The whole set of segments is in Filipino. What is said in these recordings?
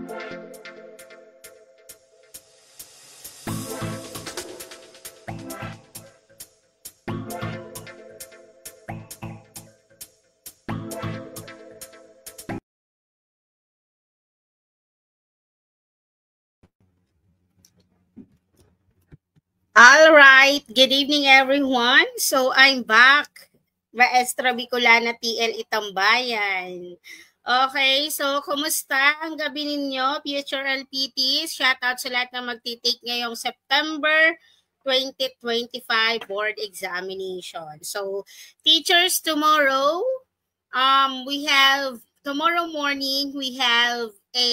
All right. Good evening, everyone. So, I'm back. Maestra Bicolana TL Itambayan. Okay, so kumusta ang gabi ninyo, future LPTs? Shoutout sa lahat na magtitake ngayong September 2025 board examination. So, teachers, tomorrow, tomorrow morning, we have a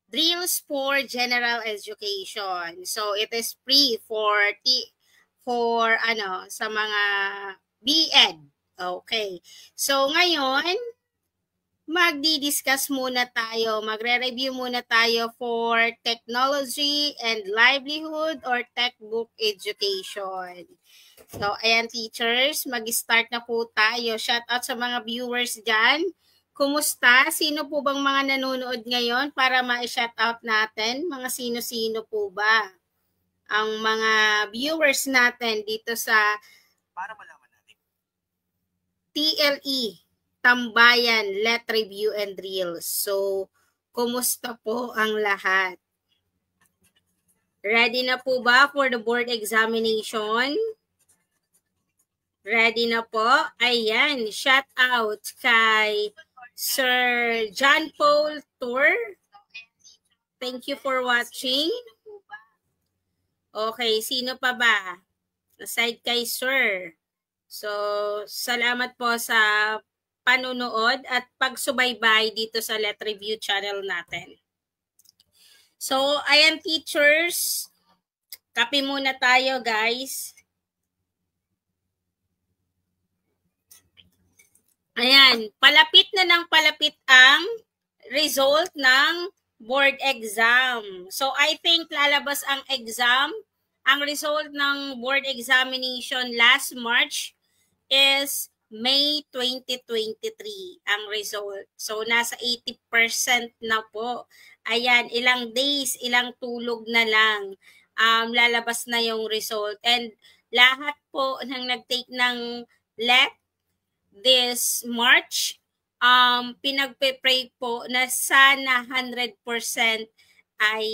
drills for general education. So it is free for sa mga BEd. Okay. So ngayon, magdi-discuss muna tayo, magre-review muna tayo for technology and livelihood or textbook education. So, ayan teachers, mag-start na po tayo. Shout out sa mga viewers dyan. Kumusta? Sino po bang mga nanonood ngayon para ma-shout out natin? Mga sino-sino po ba ang mga viewers natin dito sa para malaman natin TLE Tambayan Let Review and Drills. So, kumusta po ang lahat? Ready na po ba for the board examination? Ready na po? Ayan, shout out kay Sir John Paul Tour. Thank you for watching. Okay, sino pa ba? Aside kay Sir. So, salamat po sa panunood at pagsubaybay dito sa Let Review channel natin. So, ayan teachers. Kape muna tayo guys. Ayan, palapit na ng palapit ang result ng board exam. So, I think lalabas ang exam. Ang result ng board examination last March is May 2023 ang result. So, nasa 80% na po. Ayan, ilang days, ilang tulog na lang. Lalabas na yung result. And lahat po nang nag-take ng LET this March, pinagpe-pray po na sana 100% ay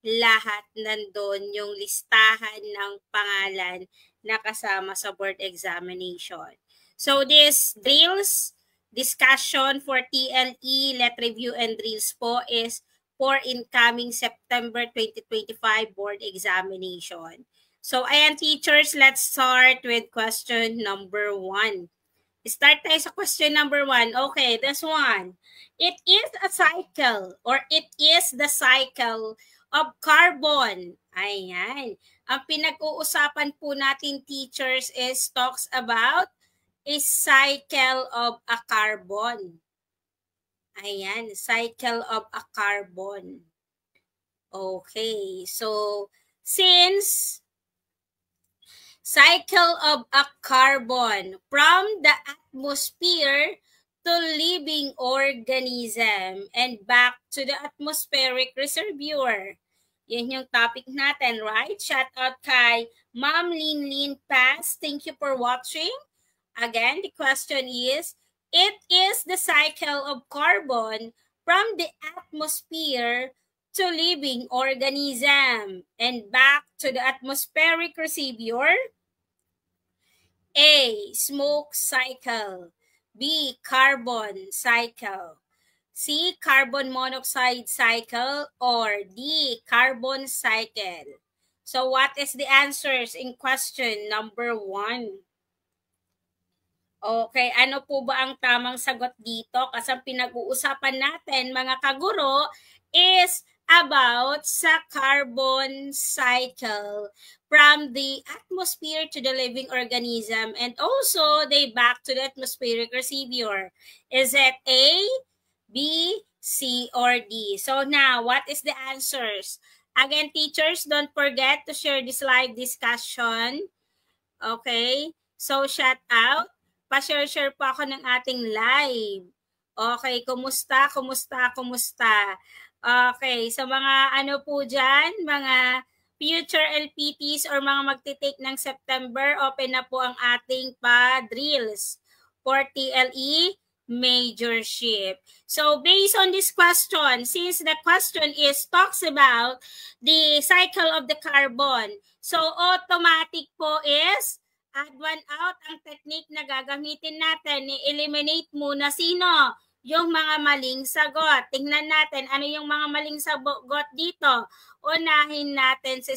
lahat nandun yung listahan ng pangalan na kasama sa board examination. So this drills, discussion for TLE, Let Review and Drills po is for incoming September 2025 board examination. So ayan teachers, let's start with question number 1. Start tayo sa question number 1. Okay, this one. It is a cycle or it is the cycle of carbon. Ayan. Ang pinag-uusapan po natin teachers is talks about a cycle of a carbon. Ayan, cycle of a carbon. Okay, so since cycle of a carbon from the atmosphere to living organism and back to the atmospheric reservoir. Yan yung topic natin, right? Shout out kay Ma'am Lin Pass. Thank you for watching. Again, the question is, it is the cycle of carbon from the atmosphere to living organism and back to the atmospheric reservoir. A. Smoke cycle. B. Carbon cycle. C. Carbon monoxide cycle. Or D. Carbon cycle. So what is the answers in question number 1? Okay, ano po ba ang tamang sagot dito? Kasi ang pinag-uusapan natin mga kaguro is about sa carbon cycle from the atmosphere to the living organism and also they back to the atmospheric reservoir. Is it A, B, C, or D? So now, what is the answers? Again, teachers, don't forget to share this live discussion. Okay, so shout out. Pa-share po ako ng ating live. Okay, kumusta? Okay, so mga ano po dyan, mga future LPTs or mga magtitake ng September, open na po ang ating pa-drills for TLE majorship. So based on this question, since the question is talks about the cycle of the carbon, so automatic po is add one out. Ang technique na gagamitin natin, i-eliminate muna sino? Yung mga maling sagot. Tingnan natin ano yung mga maling sagot dito. Unahin natin si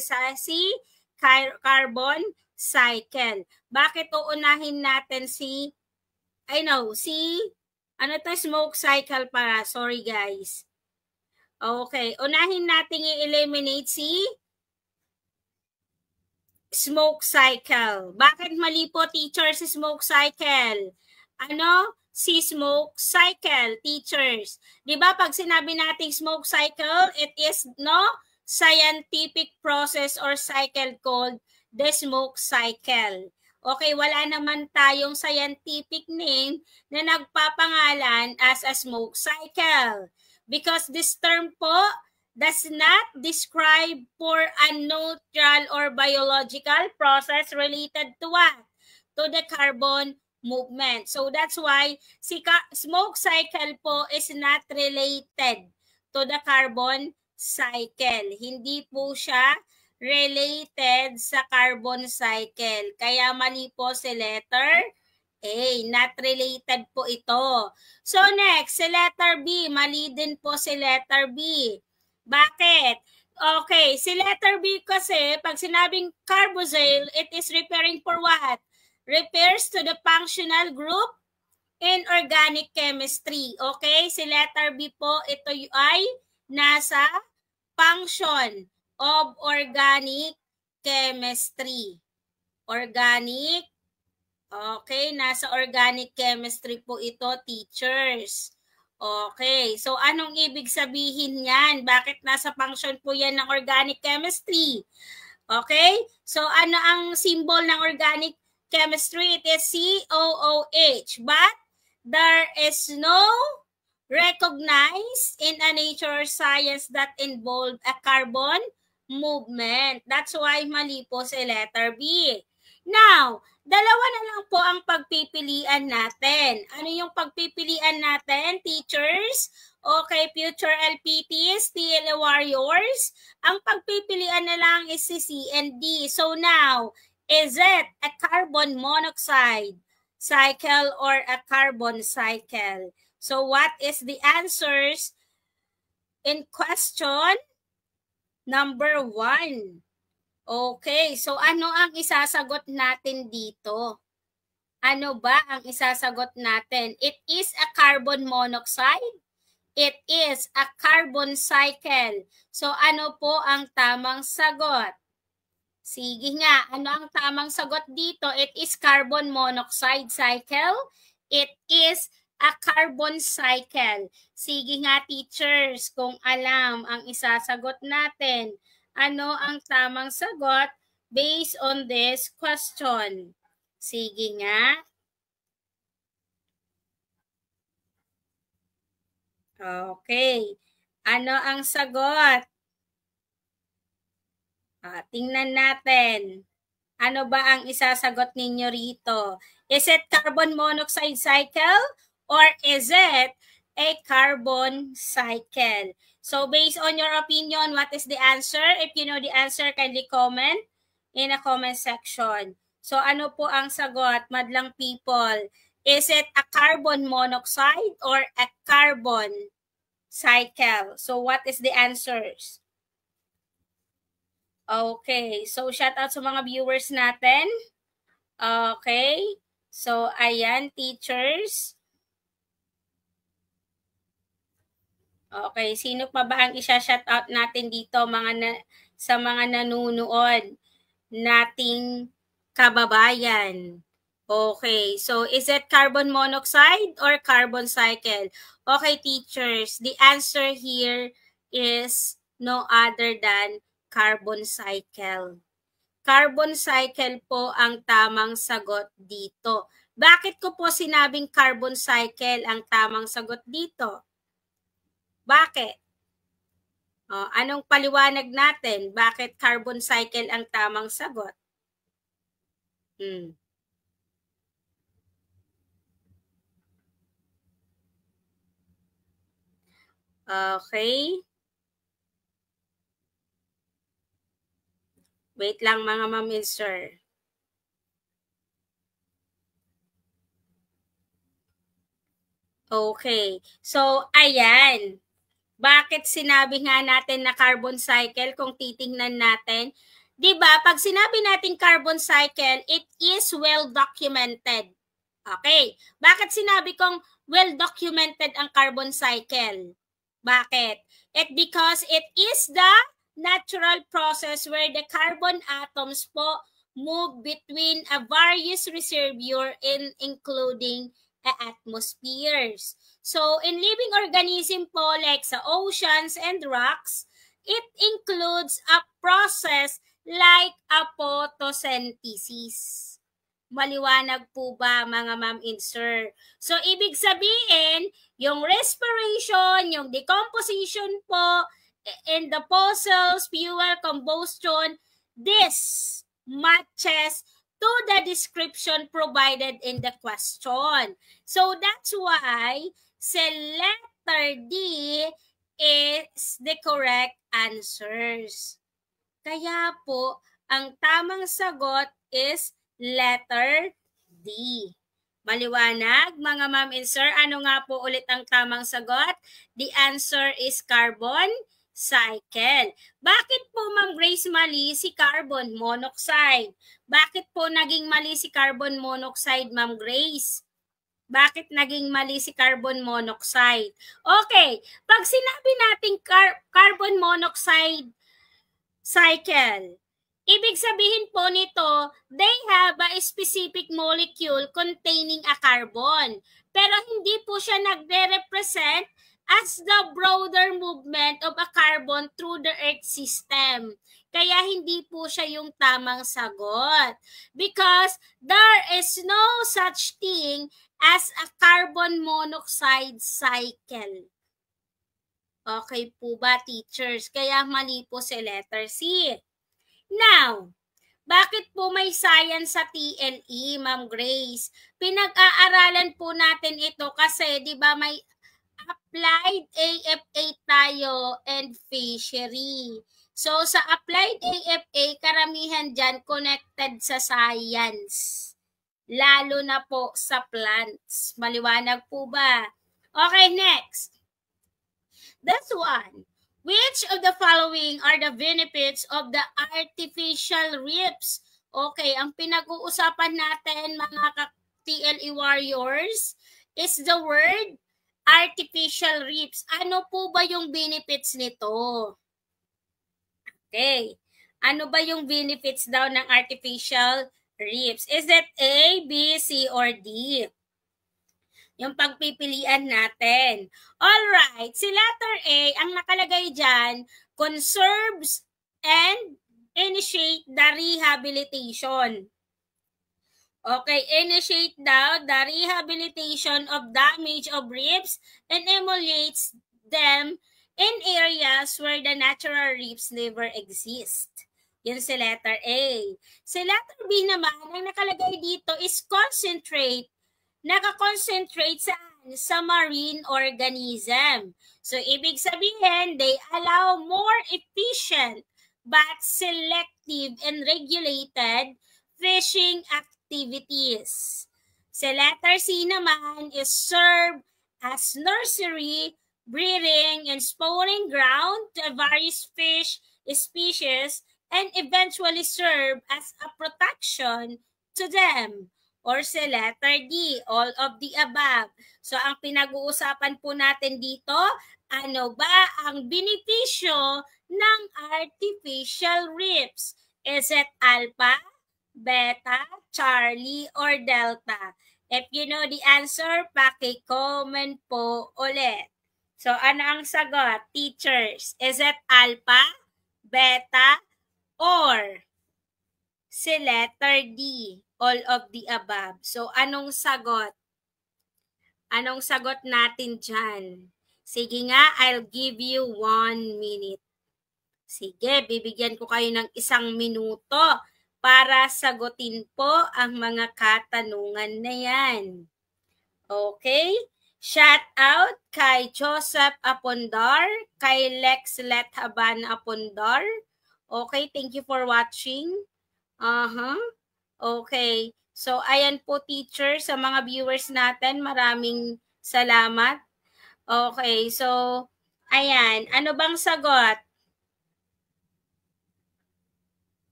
carbon cycle. Bakit uunahin natin si ano to, smoke cycle para? Sorry guys. Okay, unahin natin i-eliminate si smoke cycle. Bakit mali po, teacher, si smoke cycle? Ano? Si smoke cycle, teachers. Di ba pag sinabi nating smoke cycle, it is scientific process or cycle called the smoke cycle. Okay, wala naman tayong scientific name na nagpapangalan as a smoke cycle. Because this term po does not describe for a neutral or biological process related to what? To the carbon movement. So that's why si smoke cycle po is not related to the carbon cycle. Hindi po siya related sa carbon cycle. Kaya mali po si letter A. Not related po ito. So next, si letter B. Mali din po si letter B. Bakit? Okay, si letter B kasi pag sinabing carboxyl, it is referring for what? Refers to the functional group in organic chemistry. Okay? Si letter B po, ito ay nasa function of organic chemistry. Organic. Okay, nasa organic chemistry po ito, teachers. Okay, so anong ibig sabihin yan? Bakit nasa function po yan ng organic chemistry? Okay, so ano ang symbol ng organic chemistry? It is COOH, but there is no recognized in a nature science that involve a carbon movement. That's why mali po si letter B. Now, dalawa na lang po ang pagpipilian natin. Ano yung pagpipilian natin, teachers? Okay, future LPTs, TLE warriors. Ang pagpipilian na lang is si C and D. So now, is it a carbon monoxide cycle or a carbon cycle? So what is the answers in question number 1? Okay, so ano ang isasagot natin dito? Ano ba ang isasagot natin? It is a carbon monoxide. It is a carbon cycle. So ano po ang tamang sagot? Sige nga, ano ang tamang sagot dito? It is carbon monoxide cycle. It is a carbon cycle. Sige nga, teachers, kung alam ang isasagot natin, ano ang tamang sagot based on this question? Sige nga. Okay. Ano ang sagot? Tingnan natin. Ano ba ang isasagot ninyo rito? Is it carbon monoxide cycle or is it a carbon cycle? So based on your opinion, what is the answer? If you know the answer, kindly comment in a comment section. So ano po ang sagot, madlang people? Is it a carbon monoxide or a carbon cycle? So what is the answers? Okay, so shout out sa mga viewers natin. Okay, so ayan, teachers. Okay, sino pa ba ang isa-shout out natin dito sa mga nanunood nating kababayan? Okay, so is it carbon monoxide or carbon cycle? Okay, teachers, the answer here is no other than carbon cycle. Carbon cycle po ang tamang sagot dito. Bakit ko po sinabing carbon cycle ang tamang sagot dito? Bakit? Anong paliwanag natin? Bakit carbon cycle ang tamang sagot? Okay. Wait lang mga ma'am and sir. Okay. So, ayan. Bakit sinabi nga natin na carbon cycle kung titingnan natin? 'Di ba? Pag sinabi natin carbon cycle, it is well documented. Okay. Bakit sinabi kong well documented ang carbon cycle? Bakit? Because it is the natural process where the carbon atoms po move between a various reservoir including atmospheres. So, in living organism po like sa oceans and rocks, it includes a process like a photosynthesis. Maliwanag po ba mga ma'am and sir? So, ibig sabihin, yung respiration, yung decomposition po, and the fossils, fuel, combustion, this matches to the description provided in the question. So, that's why letter D is the correct answers. Kaya po, ang tamang sagot is letter D. Maliwanag, mga ma'am and sir, ano nga po ulit ang tamang sagot? The answer is carbon cycle. Bakit po, Ma'am Grace, mali si carbon monoxide? Bakit po naging mali si carbon monoxide, Ma'am Grace? Bakit naging mali si carbon monoxide? Okay, pag sinabi natin carbon monoxide cycle, ibig sabihin po nito, they have a specific molecule containing a carbon. Pero hindi po siya nagre-represent as the broader movement of a carbon through the Earth system. Kaya hindi po siya yung tamang sagot. Because there is no such thing as a carbon monoxide cycle. Okay po ba, teachers? Kaya mali po si letter C. Now, bakit po may science sa TLE, Ma'am Grace? Pinag-aaralan po natin ito kasi, di ba, may applied AFA tayo and fishery. So, sa applied AFA, karamihan dyan connected sa science. Lalo na po sa plants. Maliwanag po ba? Okay, next. This one. Which of the following are the benefits of the artificial reefs? Okay, ang pinag-uusapan natin mga TLE warriors is the word artificial reefs. Ano po ba yung benefits nito? Okay. Ano ba yung benefits daw ng artificial reefs? Is it A, B, C, or D? Yung pagpipilian natin. Alright, si letter A, ang nakalagay dyan, conserves and initiate the rehabilitation. Okay, initiate daw the rehabilitation of damage of reefs and emulates them in areas where the natural reefs never exist. Yun si letter A. Si letter B naman, ang nakalagay dito is concentrate. Naka-concentrate sa marine organism. So, ibig sabihin, they allow more efficient but selective and regulated fishing activities. Sa letter C naman is serve as nursery, breeding, and spawning ground to various fish species and eventually serve as a protection to them. Or sa letter D, all of the above. So, ang pinag-uusapan po natin dito, ano ba ang benepisyo ng artificial reefs? Is it alpha, beta, Charlie, or delta? If you know the answer, paki-comment po ulit. So, ano ang sagot, teachers? Is it alpha, beta, or si letter D? All of the above. So, anong sagot? Anong sagot natin dyan? Sige nga, I'll give you 1 minute. Sige, bibigyan ko kayo ng 1 minuto para sagutin po ang mga katanungan na yan. Okay? Shout out kay Joseph Apondar, kay Lex Lethaban Apondar. Okay, thank you for watching. Okay. So, ayan po teacher, sa mga viewers natin, maraming salamat. Okay, so, ayan. Ano bang sagot?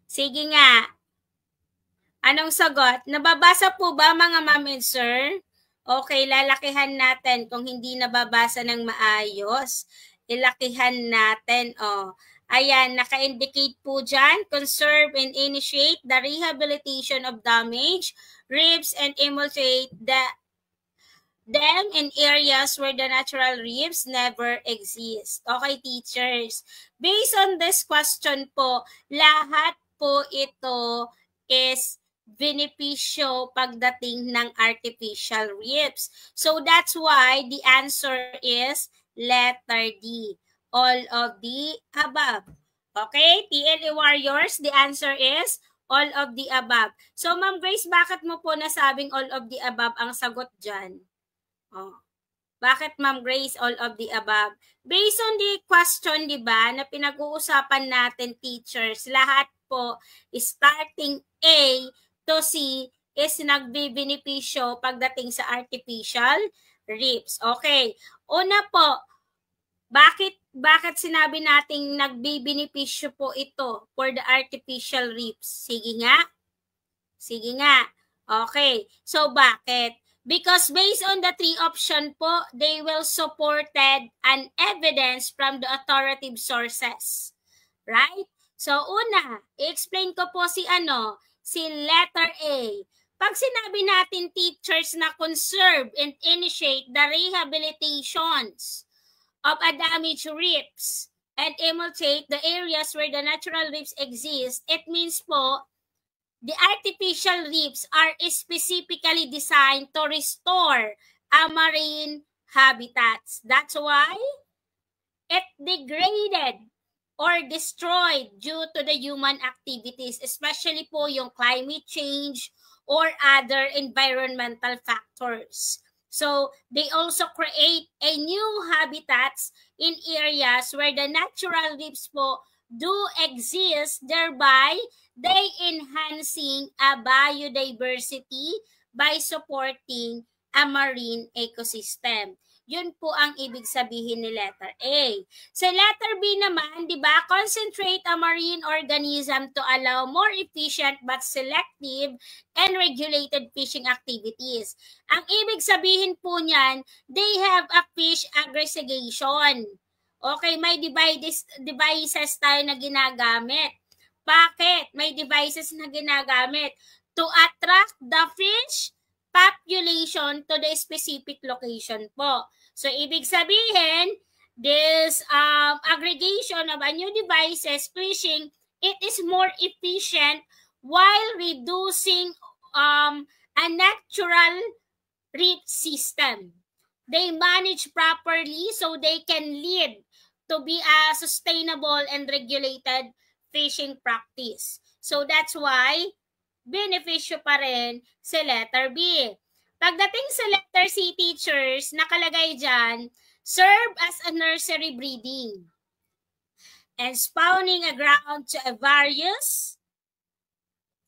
Sige nga. Anong sagot? Nababasa po ba mga ma'am and sir? Okay, lalakihan natin kung hindi nababasa ng maayos. Ilakihan natin. Ayan, naka-indicate po dyan. Conserve and initiate the rehabilitation of damaged reefs and emulsate them in areas where the natural reefs never exist. Okay, teachers. Based on this question po, lahat po ito is benepisyo pagdating ng artificial reefs. So that's why the answer is letter D. All of the above. Okay, TLE Warriors, the answer is all of the above. So Ma'am Grace, bakit mo po nasabing all of the above ang sagot dyan? Bakit Ma'am Grace all of the above? Based on the question, di ba, na pinag-uusapan natin teachers, lahat po starting A to C is nagbibenepisyo pagdating sa artificial reefs. Okay. Una po, bakit sinabi nating nagbibenepisyo po ito for the artificial reefs? Sige nga. Sige nga. Okay. So bakit? Because based on the 3 option po, they will supported an evidence from the authoritative sources. Right? So una, i-explain ko po si letter A. Pag sinabi natin teachers na conserve and initiate the rehabilitations of a damaged reefs and emulsate the areas where the natural reefs exist, it means po, the artificial reefs are specifically designed to restore a marine habitats. That's why it degraded or destroyed due to the human activities, especially po yung climate change or other environmental factors. So, they also create a new habitats in areas where the natural reefs po do exist, thereby they enhancing a biodiversity by supporting a marine ecosystem. Yun po ang ibig sabihin ni letter A. Sa letter B naman, di ba, concentrate a marine organism to allow more efficient but selective and regulated fishing activities. Ang ibig sabihin po niyan, they have a fish aggregation. Okay, may devices tayo na ginagamit. Bakit? May devices na ginagamit to attract the fish population to the specific location po. So, ibig sabihin, this aggregation of a new devices fishing, it is more efficient while reducing a natural reef system. They manage properly so they can lead to be a sustainable and regulated fishing practice. So that's why benepisyo pa rin sa letter B. Pagdating sa letter C, teachers, nakalagay dyan, serve as a nursery breeding and spawning a ground to a various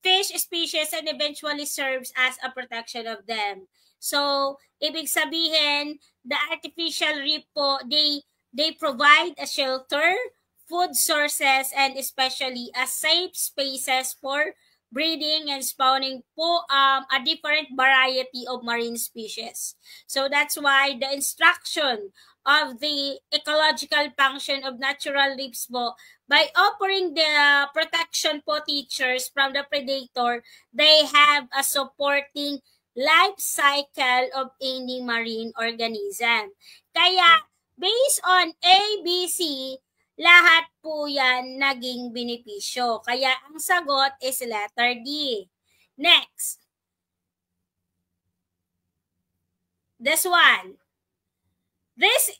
fish species and eventually serves as a protection of them. So, ibig sabihin, the artificial reef po, they provide a shelter, food sources, and especially a safe spaces for breeding and spawning po a different variety of marine species. So that's why the instruction of the ecological function of natural reefs po, by offering the protection po, teachers, from the predator, they have a supporting life cycle of any marine organism. Kaya, based on A, B, C, lahat po yan naging benepisyo. Kaya ang sagot is letter D. Next. This one. This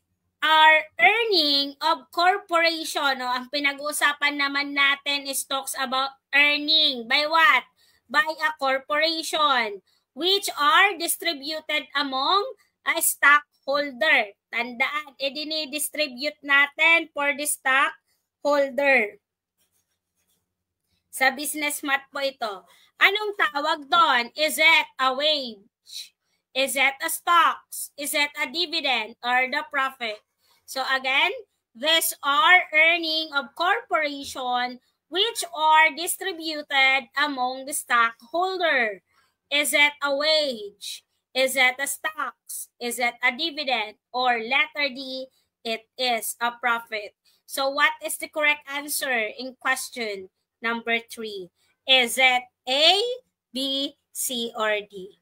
are earning of corporation. No? Ang pinag-uusapan naman natin is talks about earning. By what? By a corporation, which are distributed among a stockholder. Tandaan, dinidistribute natin for the stockholder. Sa business math po ito. Anong tawag doon? Is it a wage? Is it a stocks? Is it a dividend or the profit? So again, these are earning of corporation which are distributed among the stockholder. Is it a wage? Is it a stocks? Is it a dividend? Or letter D, it is a profit. So what is the correct answer in question number 3? Is it A, B, C, or D?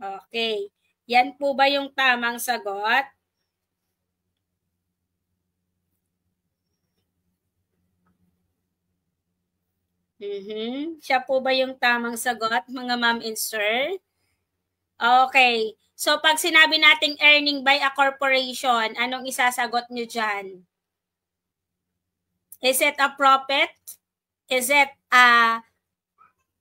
Okay. Yan po ba yung tamang sagot? Siya po ba yung tamang sagot, mga ma'am and sir? Okay. So, pag sinabi nating earning by a corporation, anong isasagot nyo dyan? Is it a profit? Is it a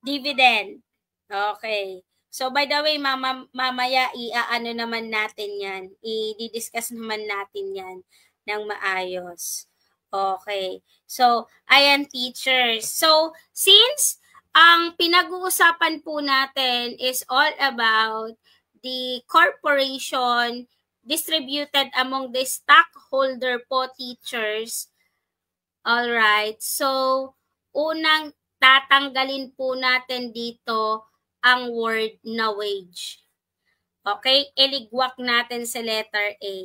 dividend? Okay. So, by the way, mamaya i-ano naman natin yan. I-discuss naman natin yan ng maayos. Okay. So, ayan teachers. So, since ang pinag-uusapan po natin is all about the corporation distributed among the stockholder po teachers. Alright. So, unang tatanggalin po natin dito ang word na wage. Okay? Iligwak natin sa letter A.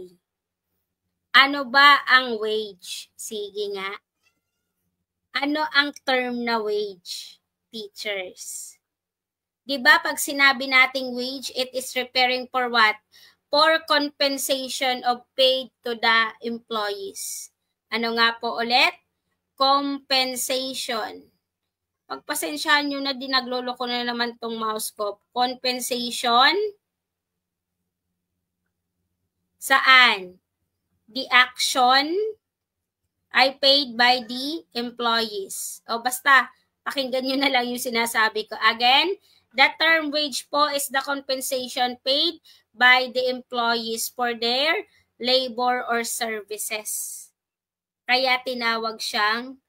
Ano ba ang wage? Sige nga. Ano ang term na wage, teachers? Diba pag sinabi nating wage, it is referring for what? For compensation of paid to the employees. Ano nga po ulit? Compensation. Pagpasensyahan nyo na, nagloloko na naman tong mouse ko. Compensation. Saan? The action ay paid by the employees. O basta, pakinggan nyo na lang yung sinasabi ko. Again, the term wage po is the compensation paid by the employees for their labor or services. Kaya tinawag siyang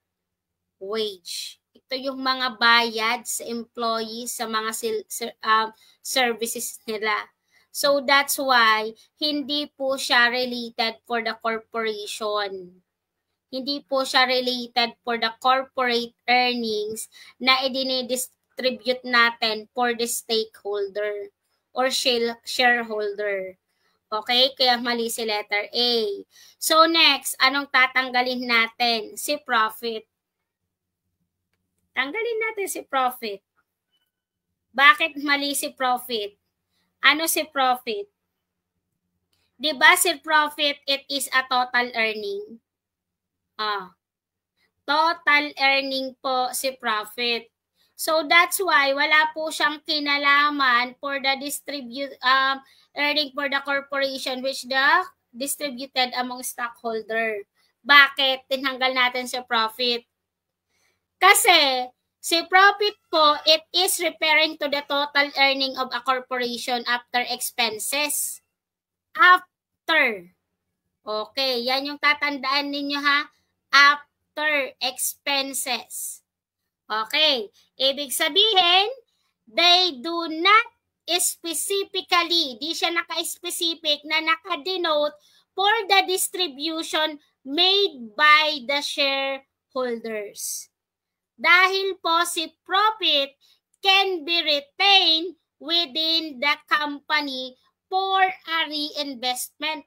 wage. Ito yung mga bayad sa employees sa mga services nila. So that's why hindi po siya related for the corporation. Hindi po siya related for the corporate earnings na i-distribute natin for the stakeholder or shareholder. Okay? Kaya mali si letter A. So next, anong tatanggalin natin? Si profit. Tanggalin natin si profit. Bakit mali si profit? Ano si profit? Diba si profit, it is a total earning. Total earning po si profit. So that's why wala po siyang kinalaman for the earning for the corporation which the distributed among stockholder. Bakit tinanggal natin si profit? Kasi si profit po, it is referring to the total earning of a corporation after expenses. After. Okay, yan yung tatandaan ninyo ha. After expenses. Okay, ibig sabihin, they do not specifically, di siya naka-specific na naka-denote for the distribution made by the shareholders. Dahil po si profit can be retained within the company for a reinvestment.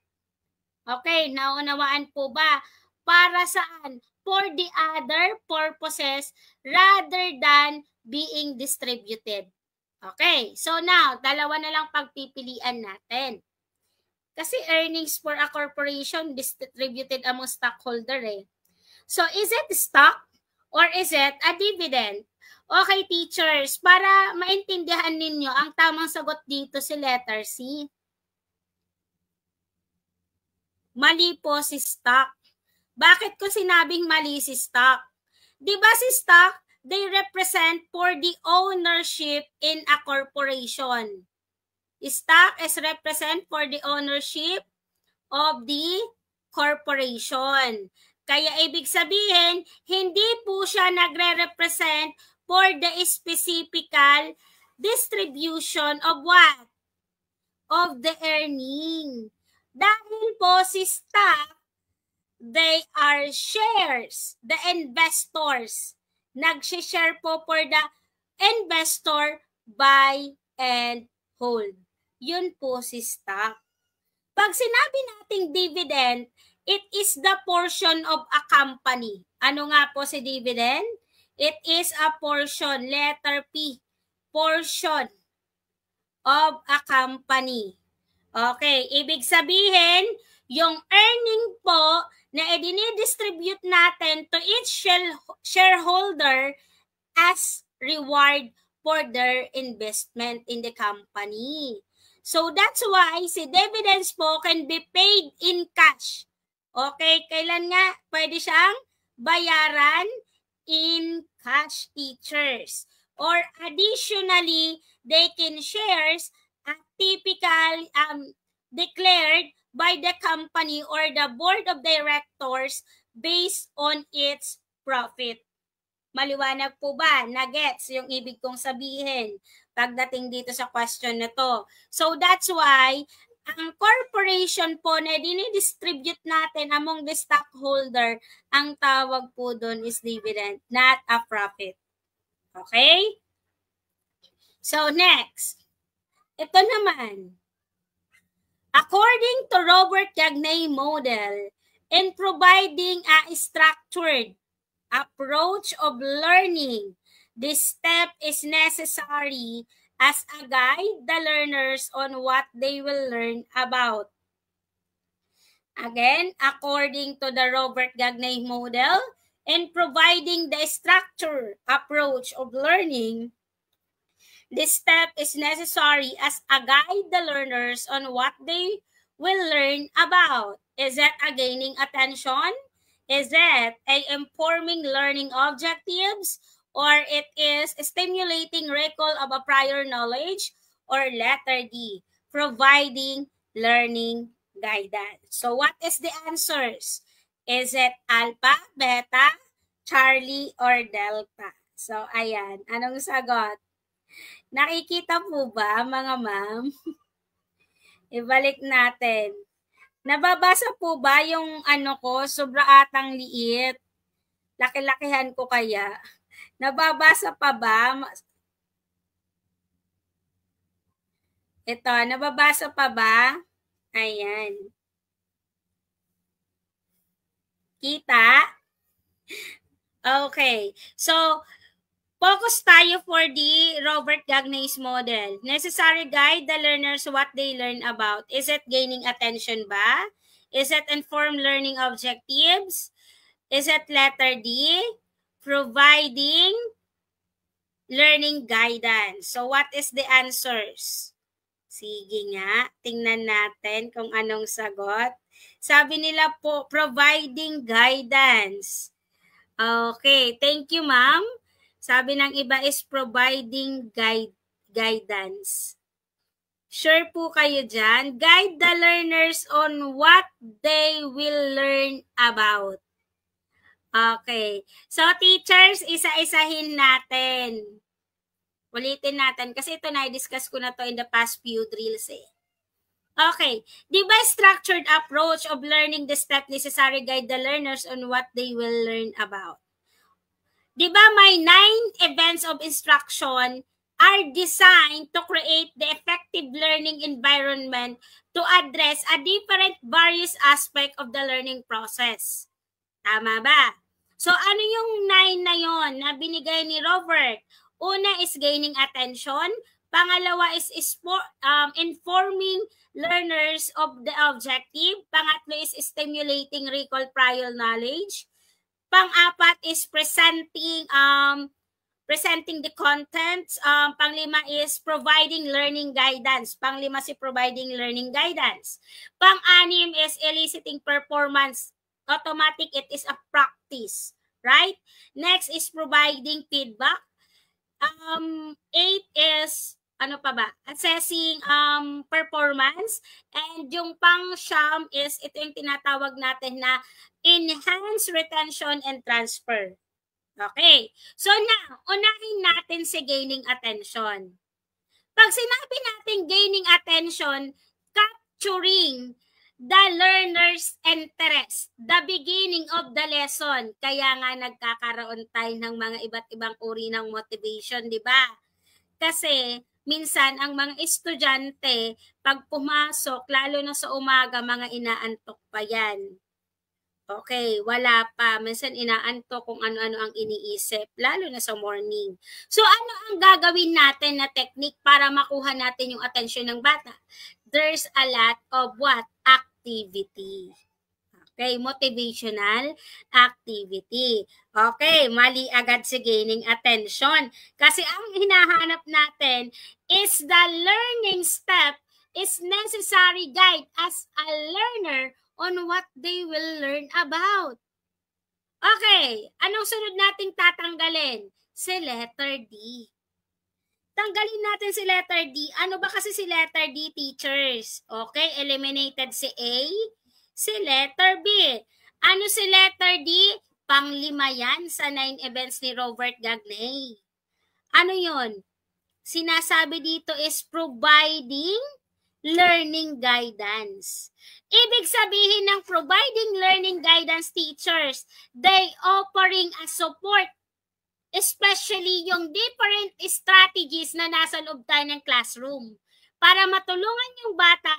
Okay, naunawaan po ba? Para saan? For the other purposes rather than being distributed. Okay, so now, dalawa na lang pagpipilian natin. Kasi earnings for a corporation distributed among stockholder eh. So, is it stock? Or is it a dividend? Okay, teachers, para maintindihan ninyo, ang tamang sagot dito si letter C. Mali po si stock. Bakit ko sinabing mali si stock? Di ba si stock, they represent for the ownership in a corporation. Stock is represent for the ownership of the corporation. Kaya ibig sabihin, hindi po siya nagre-represent for the specific distribution of what? Of the earning. Dahil po si stock, they are shares, the investors. Nag-share po for the investor, buy and hold. Yun po si stock. Pag sinabi nating dividend, it is the portion of a company. Ano nga po si dividend? It is a portion, letter P, portion of a company. Okay, ibig sabihin, yung earning po na i-distribute natin to each shareholder as reward for their investment in the company. So that's why si dividends po can be paid in cash. Okay, kailan nga pwede siyang bayaran in cash, teachers? Or additionally, they can shares at typical declared by the company or the board of directors based on its profit. Maliwanag po ba? Nagets yung ibig kong sabihin pagdating dito sa question na to. So that's why ang corporation po na dinidistribute natin among the stockholder, ang tawag po doon is dividend, not a profit. Okay? So next, ito naman. According to Robert Gagney model, in providing a structured approach of learning, this step is necessary as a guide the learners on what they will learn about. Again, according to the Robert Gagney model, in providing the structured approach of learning, this step is necessary as a guide the learners on what they will learn about. Is that a gaining attention? Is that a informing learning objectives? Or it is stimulating recall of a prior knowledge? Or letter D, providing learning guidance. So what is the answers? Is it alpha, beta, Charlie, or delta? So ayan, anong sagot? Nakikita po ba, mga ma'am? Ibalik natin. Nababasa po ba yung ano ko, sobra atang liit? Laki-lakihan ko kaya. Nababasa pa ba? Ito, nababasa pa ba? Ayan. Kita? Okay. So, focus tayo for the Robert Gagney's model. Necessary guide the learners what they learn about. Is it gaining attention ba? Is it informed learning objectives? Is it letter D? Providing learning guidance. So what is the answers? Sige nga, tingnan natin kung anong sagot. Sabi nila po, providing guidance. Okay, thank you ma'am. Sabi ng iba is providing guidance. Sure po kayo dyan. Guide the learners on what they will learn about. Okay. So, teachers, isa-isahin natin. Ulitin natin kasi ito na-discuss ko na to in the past few drills eh. Okay. Di ba structured approach of learning the step necessary guide the learners on what they will learn about? Di ba may 9 events of instruction are designed to create the effective learning environment to address a different various aspect of the learning process. Tama ba? So ano yung 9 na yon na binigay ni Robert? Una is gaining attention. Pangalawa is informing learners of the objective. Pangatlo is stimulating recall prior knowledge. Pang-apat is presenting presenting the contents. Panglima is providing learning guidance. Panglima si providing learning guidance. Pang-anim is eliciting performance. Automatic, it is a practice, right? Next is providing feedback. 8 is ano pa ba? Assessing performance. And yung pang-siyam is ito yung tinatawag natin na enhance retention and transfer. Okay. So now, unahin natin si gaining attention. Pag sinabi natin gaining attention, capturing the learner's interest, the beginning of the lesson. Kaya nga nagkakaroon tayo ng mga iba't ibang uri ng motivation, di ba? Kasi minsan ang mga estudyante, pag pumasok, lalo na sa umaga, mga inaantok pa yan. Okay, wala pa. Minsan inaantok kung ano-ano ang iniisip, lalo na sa morning. So ano ang gagawin natin na technique para makuha natin yung attention ng bata? There's a lot of what? Activity. Okay, motivational activity. Okay, mali agad si gaining attention. Kasi ang hinahanap natin is the learning step is necessary guide as a learner on what they will learn about. Okay, anong sunod nating tatanggalin? Si letter D. Tanggalin natin si letter D. Ano ba kasi si letter D, teachers? Okay, eliminated si A. Si letter B. Ano si letter D? Panglima yan sa 9 events ni Robert Gagney. Ano yon? Sinasabi dito is providing learning guidance. Ibig sabihin ng providing learning guidance, teachers, they offering a support, especially yung different strategies na nasa loob tayo ng classroom para matulungan yung bata,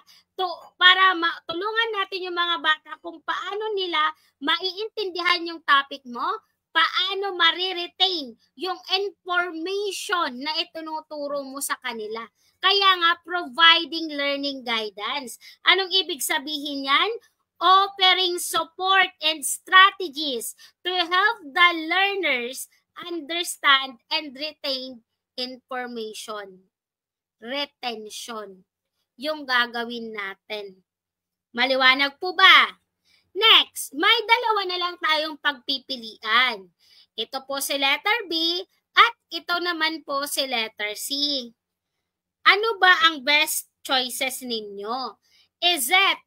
para matulungan natin yung mga bata kung paano nila maiintindihan yung topic mo, paano mariretain yung information na itinuturo mo sa kanila. Kaya nga, providing learning guidance. Anong ibig sabihin yan? Offering support and strategies to help the learners understand and retain information. Retention. Yung gagawin natin. Maliwanag po ba? Next, may dalawa na lang tayong pagpipilian. Ito po si letter B at ito naman po si letter C. Ano ba ang best choices ninyo? Is it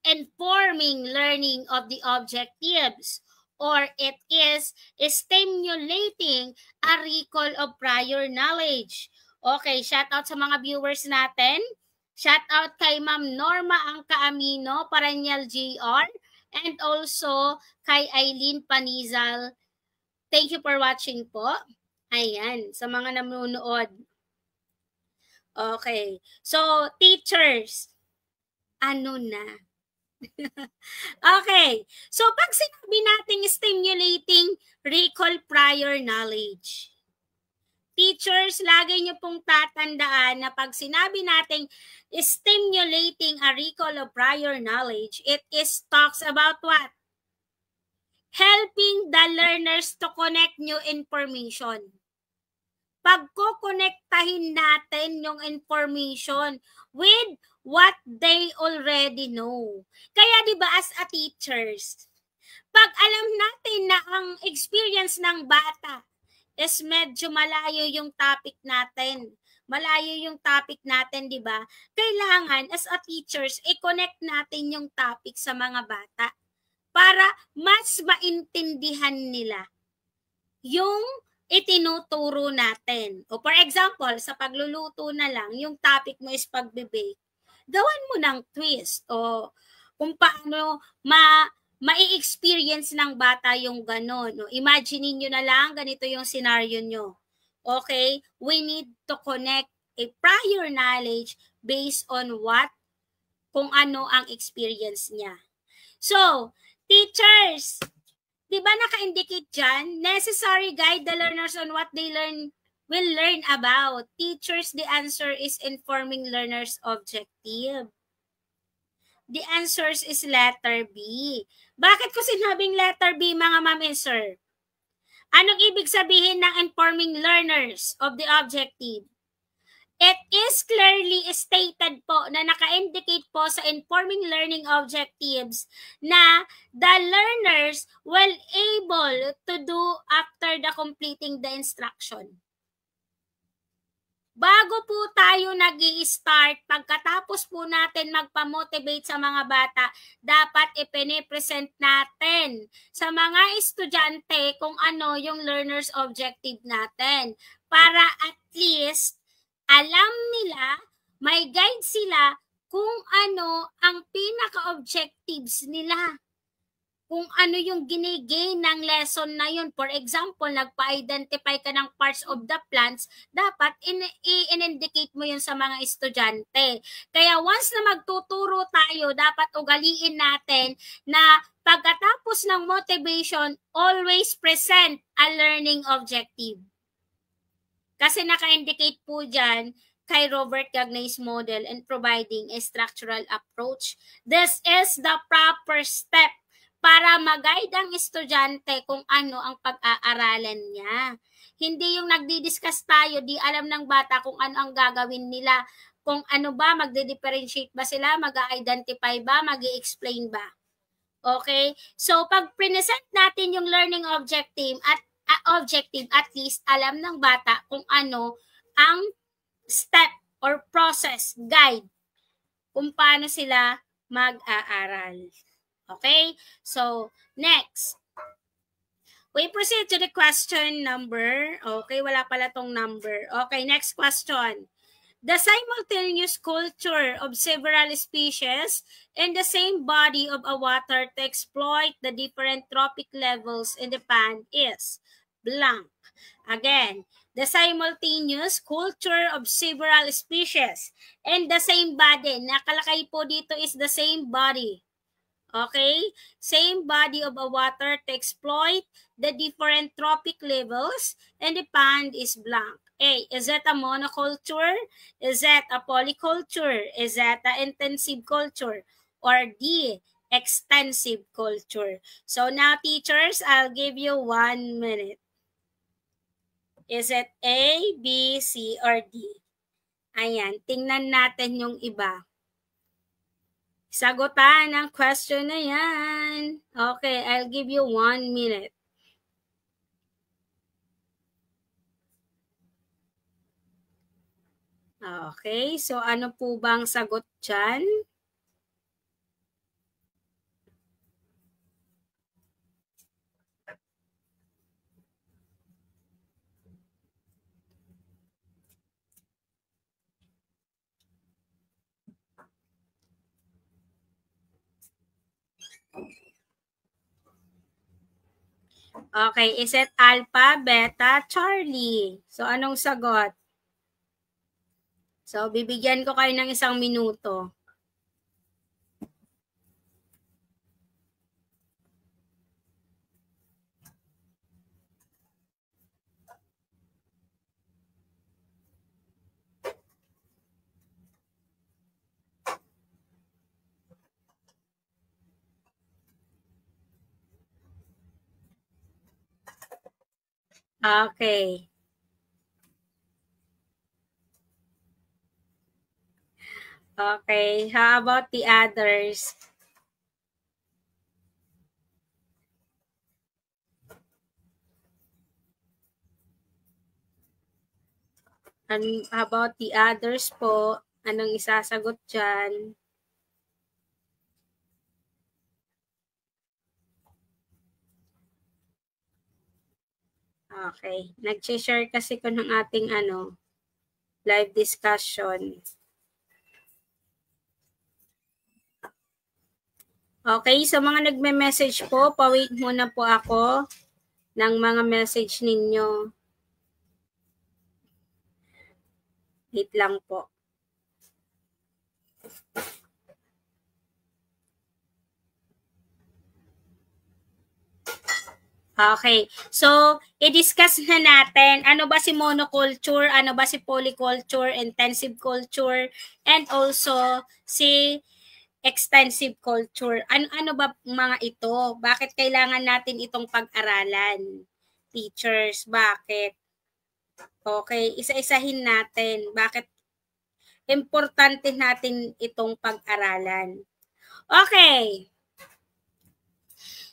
informing learning of the objectives or it is stimulating a recall of prior knowledge? Okay, shout out sa mga viewers natin. Shout out kay Ma'am Norma Angkaamino, Paranyal JR, and also kay Eileen Panizal. Thank you for watching po. Ayan, sa mga nanonood. Okay. So, teachers, ano na? Okay. So, pag sinabi natin stimulating recall prior knowledge, teachers, lagi nyo pong tatandaan na pag sinabi natin stimulating a recall of prior knowledge, it is talks about what? Helping the learners to connect new information. Pagko-connectahin natin yung information with what they already know. Kaya diba as a teachers, pag alam natin na ang experience ng bata is medyo malayo yung topic natin, diba? Kailangan as a teachers, i-connect natin yung topic sa mga bata para mas maintindihan nila yung itinuturo natin. O for example, sa pagluluto na lang, yung topic mo is pagbe-bake, gawan mo ng twist o kung paano mai-experience ng bata yung ganon. No? Imagine nyo na lang, ganito yung scenario nyo. Okay? We need to connect a prior knowledge based on what, kung ano ang experience niya. So, teachers, di ba naka-indicate dyan? Necessary guide the learners on what they will learn about. Teachers, the answer is informing learners' objective. The answers is letter B. Bakit ko sinabing letter B, mga ma'am and sir? Anong ibig sabihin ng informing learners of the objective? It is clearly stated po na naka-indicate po sa informing learning objectives na the learners will able to do after the completing the instruction. Bago po tayo nag-i-start, pagkatapos po natin magpa-motivate sa mga bata, dapat ipine-present natin sa mga estudyante kung ano yung learner's objective natin. Para at least, alam nila, may guide sila kung ano ang pinaka-objectives nila. Kung ano yung ginigain ng lesson na yun. For example, nagpa-identify ka ng parts of the plants, dapat i-indicate mo yun sa mga estudyante. Kaya once na magtuturo tayo, dapat ugaliin natin na pagkatapos ng motivation, always present a learning objective. Kasi naka-indicate po dyan kay Robert Gagney's model and providing a structural approach. This is the proper step para mag-guide ang estudyante kung ano ang pag-aaralan niya. Hindi yung nagdi-discuss tayo, di alam ng bata kung ano ang gagawin nila, kung ano ba, magdi-differentiate ba sila, mag-identify ba, mag-i-explain ba. Okay? So, pag present natin yung learning objective, at least alam ng bata kung ano ang step or process, guide, kung paano sila mag-aaral. Okay? So, next. We proceed to the question number. Okay, wala pala tong number. Okay, next question. The simultaneous culture of several species in the same body of a water to exploit the different trophic levels in the pond is blank. Again, the simultaneous culture of several species in the same body. Nakalakay po dito is the same body. Okay? Same body of a water to exploit the different trophic levels, and the pond is blank. A, is that a monoculture? Is that a polyculture? Is that an intensive culture? Or D, extensive culture? So now teachers, I'll give you 1 minute. Is it A, B, C, or D? Ayan, tingnan natin yung iba. Sagutan ang question na yan. Okay, I'll give you 1 minute. Okay, so ano po bang sagot dyan? Okay, is it Alpha, Beta, Charlie? So, anong sagot? So, bibigyan ko kayo ng 1 minuto. Okay. Okay, how about the others? And how about the others po? Anong isasagot dyan? Okay. Nag-share kasi ko ng ating live discussion. Okay, sa mga nagme-message po, pa-wait muna po ako ng mga message ninyo. Wait lang po. Okay. So, i-discuss na natin ano ba si monoculture, ano ba si polyculture, intensive culture, and also si extensive culture. Ano ba mga ito? Bakit kailangan natin itong pag-aralan? teachers. Bakit? Okay, isa-isahin natin. Bakit importante natin itong pag-aralan? Okay.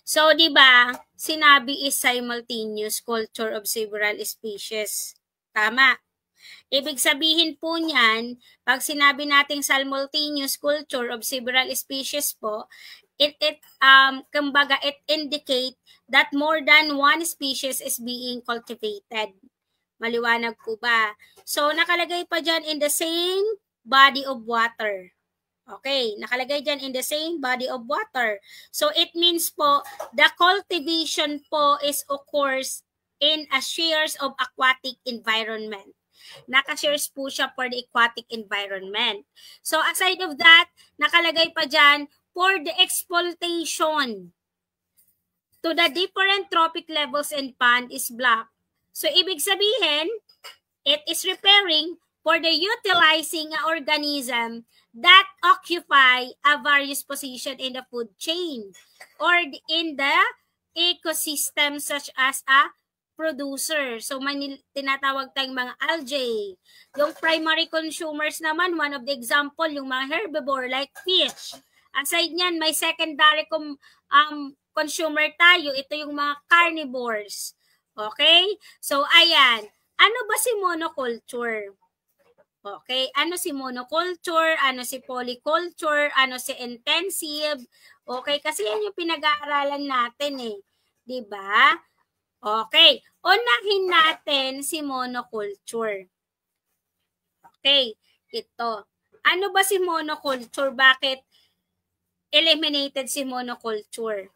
So, di ba, sinabi is simultaneous culture of several species. Tama. Ibig sabihin po niyan, pag sinabi nating simultaneous culture of several species po, kumbaga it indicate that more than one species is being cultivated. Maliwanag po ba? So, nakalagay pa dyan in the same body of water. Okay, nakalagay dyan in the same body of water. So, it means po, the cultivation po is occurs in a shares of aquatic environment. Naka-shares po siya for the aquatic environment. So, aside of that, nakalagay pa dyan, for the exploitation to the different trophic levels and pond is black. So, ibig sabihin, it is referring for the utilizing an organism that occupy a various position in the food chain or in the ecosystem such as a producer. So, may tinatawag tayong mga algae. Yung primary consumers naman, one of the example, yung mga herbivore like fish. Aside niyan, may secondary consumer tayo. Ito yung mga carnivores. Okay? So, ayan. Ano ba si monoculture? Okay, ano si monoculture, ano si polyculture, ano si intensive. Okay, kasi yan yung pinag-aaralan natin eh. 'Di ba? Okay, unahin natin si monoculture. Okay, ito. Ano ba si monoculture? Bakit eliminated si monoculture?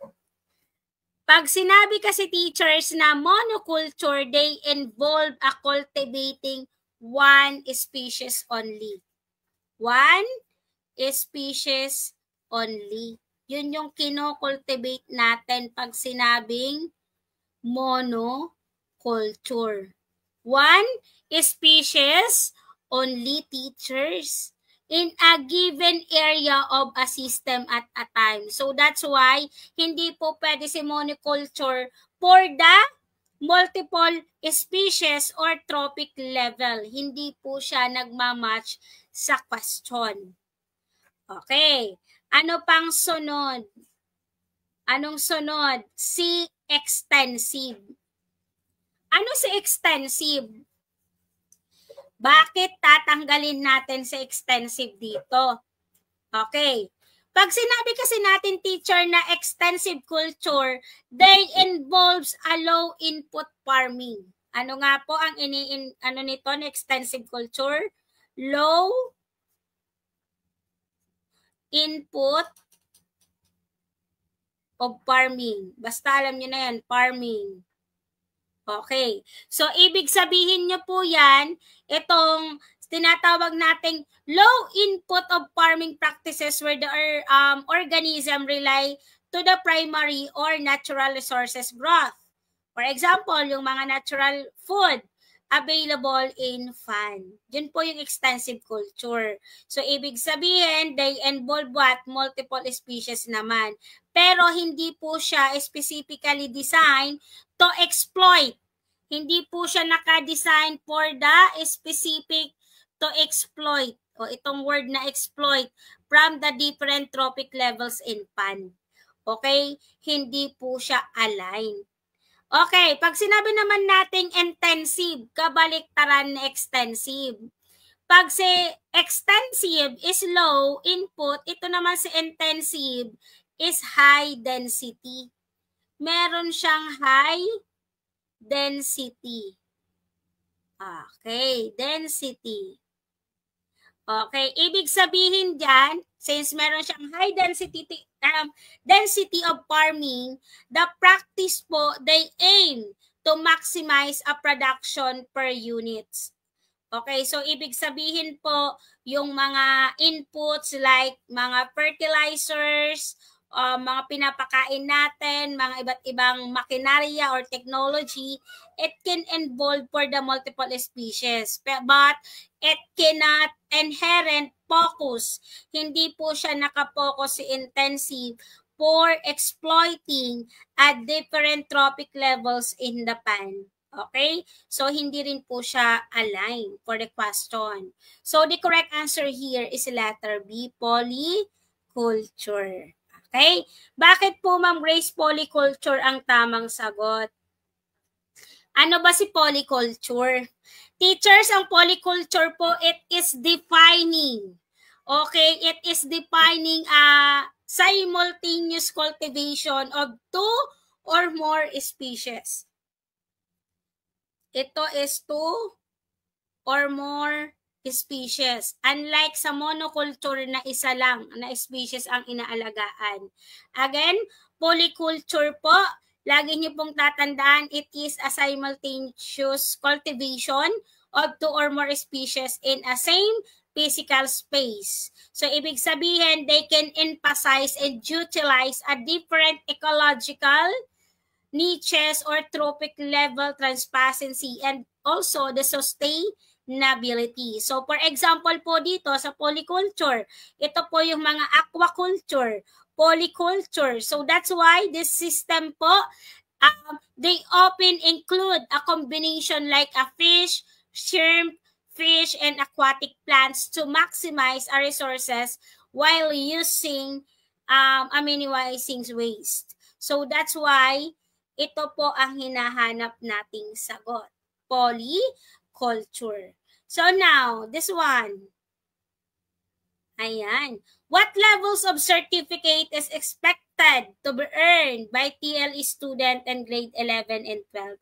Pag sinabi kasi teachers na monoculture, they involve a cultivating one species only. One species only. Yun yung kino-cultivate natin pag sinabing monoculture. One species only, teachers, in a given area of a system at a time. So that's why hindi po pwede si monoculture for the multiple species or trophic level. Hindi po siya nagmamatch sa question. Okay. Ano pang sunod? Anong sunod? Si extensive. Ano si extensive? Bakit tatanggalin natin si extensive dito? Okay. Pag sinabi kasi natin, teacher, na extensive culture, they involves a low input farming. Ano nga po ang ano nito na extensive culture? Low input of farming. Basta alam niyo na yan, farming. Okay. So, ibig sabihin niyo po yan, itong tinatawag nating low input of farming practices where the organism rely to the primary or natural resources growth. For example, yung mga natural food available in farm. Yun po yung extensive culture. So, ibig sabihin, they involve what? Multiple species naman. Pero hindi po siya specifically designed to exploit. Hindi po siya naka-design for the specific to exploit, o itong word na exploit, from the different trophic levels in pond. Okay? Hindi po siya aligned. Okay, pag sinabi naman nating intensive, kabaliktaran na extensive. Pag si extensive is low input, ito naman si intensive is high density. Meron siyang high density. Okay, density. Okay, ibig sabihin dyan, since meron siyang high density of farming, the practice po, they aim to maximize a production per units. Okay, so ibig sabihin po, yung mga inputs like mga fertilizers, mga pinapakain natin, mga iba't ibang makinarya or technology, it can involve for the multiple species. But it cannot inherent focus. Hindi po siya nakapokus si intensive for exploiting at different trophic levels in the pan. Okay? So, hindi rin po siya aligned for the question. So, the correct answer here is letter B, polyculture. Okay? Bakit po, Ma'am Grace, polyculture ang tamang sagot? Ano ba si polyculture? Teachers, ang polyculture po, it is defining. Okay, it is defining simultaneous cultivation of 2 or more species. Ito is 2 or more species. Unlike sa monoculture na isa lang na species ang inaalagaan. Again, polyculture po, lagi niyo pong tatandaan, it is a simultaneous cultivation of 2 or more species in a same physical space. So, ibig sabihin, they can emphasize and utilize a different ecological niches or trophic level transparency and also the sustainability. So, for example po dito sa polyculture, ito po yung mga aquaculture, polyculture. So, that's why this system po, they often include a combination like a fish, shrimp, fish, and aquatic plants to maximize our resources while using minimizing waste. So, that's why ito po ang hinahanap nating sagot. Polyculture. So now, this one. Ayan. What levels of certificate is expected to be earned by TLE student in grade 11 and 12?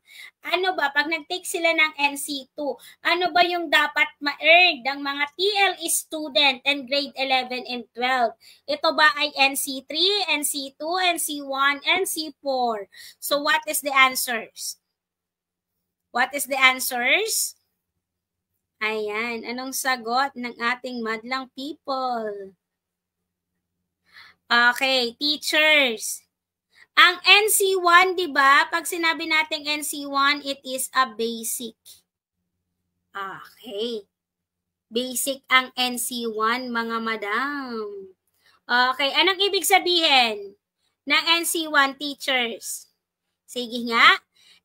Ano ba? Pag nag-take sila ng NC2, ano ba yung dapat ma-earn ng mga TLE student in grade 11 and 12? Ito ba ay NC3, NC2, NC1, NC4? So what is the answers? What is the answers? Ayan, anong sagot ng ating madlang people? Okay, teachers. Ang NC1, di ba? Pag sinabi nating NC1, it is a basic. Okay. Basic ang NC1, mga madam. Okay, anong ibig sabihin ng NC1, teachers? Sige nga.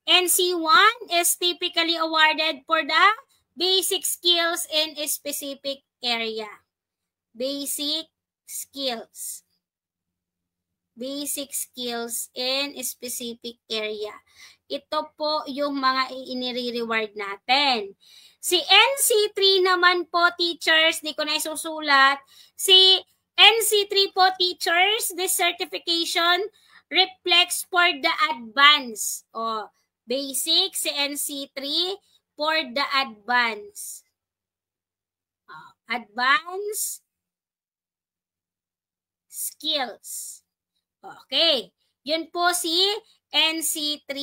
NC1 is typically awarded for the basic skills in a specific area. Basic skills. Basic skills in a specific area. Ito po yung mga inire-reward natin. Si NC3 naman po, teachers, di ko na isusulat. Si NC3 po, teachers, this certification reflects for the advance. O, basic, si NC3 for the advance. Advance skills. Okay. Yun po si NC3.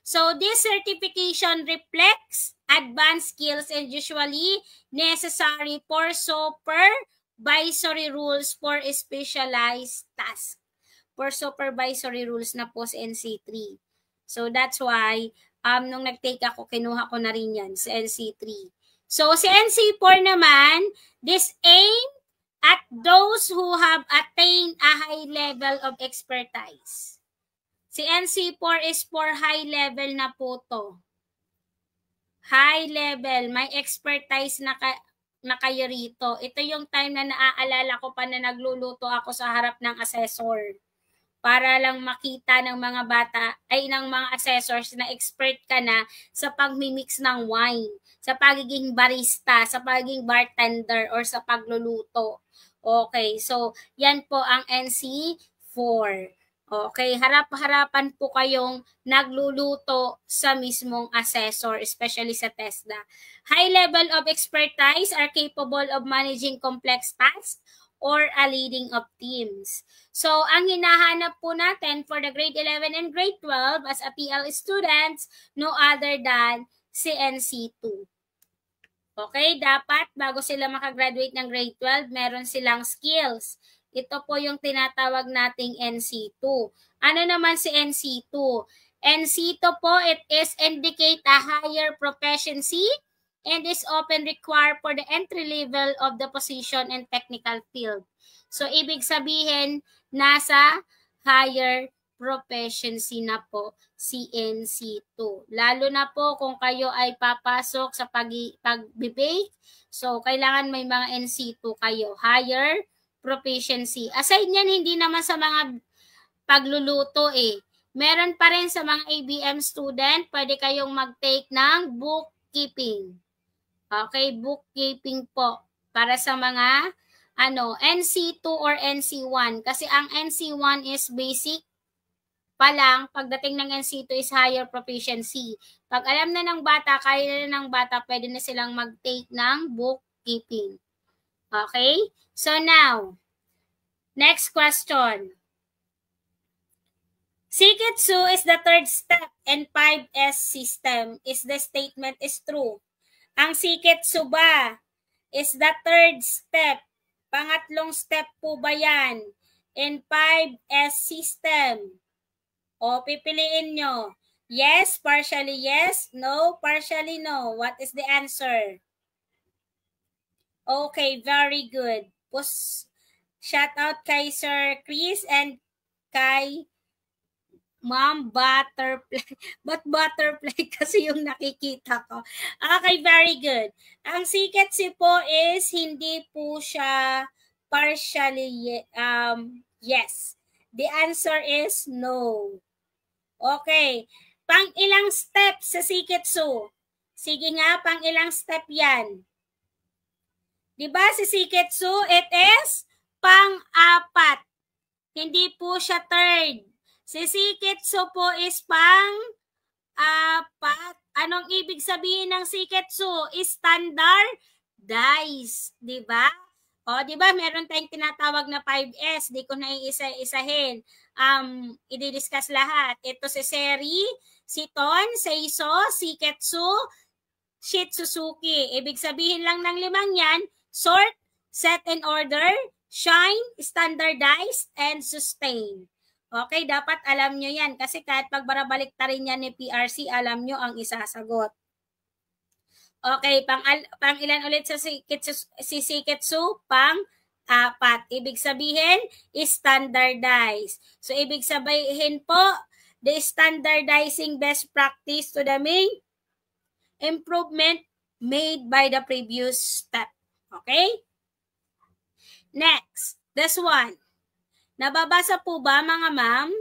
So, this certification reflects advanced skills and usually necessary for supervisory rules for specialized tasks. For supervisory rules na po si NC3. So, that's why, nung nag-take ako, kinuha ko na rin yan sa NC3. So, si NC4 naman, this aim at those who have attained a high level of expertise. Si NC4 is for high level na po to. High level, may expertise na kayo rito. Ito yung time na naaalala ko pa na nagluluto ako sa harap ng assessor. Para lang makita ng mga bata, ay ng mga assessors na expert ka na sa pagmimix ng wine, sa pagiging barista, sa pagiging bartender, or sa pagluluto. Okay, so yan po ang NC4. Okay, harap-harapan po kayong nagluluto sa mismong assessor, especially sa TESDA. High level of expertise are capable of managing complex tasks or a leading of teams. So, ang hinahanap po natin for the grade 11 and grade 12 as a TL students, no other than si NC2. Okay, dapat bago sila makagraduate ng grade 12, meron silang skills. Ito po yung tinatawag nating NC2. Ano naman si NC2? NC2 po, it is indicate a higher proficiency and is often required for the entry level of the position and technical field. So, ibig sabihin, nasa higher proficiency na po si NC2. Lalo na po kung kayo ay papasok sa pag-bake, so kailangan may mga NC2 kayo, higher proficiency. Aside niyan, hindi naman sa mga pagluluto meron pa rin sa mga ABM student, pwede kayong mag-take ng bookkeeping. Okay, bookkeeping po para sa mga NC2 or NC1. Kasi ang NC1 is basic pa lang, pagdating ng NC2 is higher proficiency. Pag alam na ng bata, kaya na ng bata, pwede na silang mag-take ng bookkeeping. Okay? So now, next question. Siketsu is the third step in 5S system. Is the statement is true? Ang Siketsu ba is the third step? Pangatlong step po ba yan in 5S system? O pipiliin nyo. Yes, partially yes. No, partially no. What is the answer? Okay, very good. Shout out kay Sir Chris and kay Ma'am Butterfly. But butterfly kasi yung nakikita ko. Okay, very good. Ang Siketsu po is hindi po siya partially yes. The answer is no. Okay. Pang ilang step sa Siketsu? Sige nga, pang ilang step yan? Diba si Siketsu, it is pang-apat. Hindi po siya third. Si Siketsu po is pang-apat. Anong ibig sabihin ng Siketsu? Standardized. Diba? O, diba? Meron tayong tinatawag na 5S. Di ko na iisa-isahin. I-discuss lahat. Ito si Seri, si Ton, Seiso, Siketsu, Shitsuzuki. Ibig sabihin lang ng limang yan, sort, set and order, shine, standardized, and sustain. Okay, dapat alam nyo yan. Kasi kahit pagbarabalik ta rin yan ni PRC, alam nyo ang isasagot. Okay, pang ilan ulit sa Siketsu? Pang-apat. Ibig sabihin, standardized. So, ibig sabihin po, the standardizing best practice to the main improvement made by the previous step. Okay? Next, this one. Nababasa po ba mga ma'am?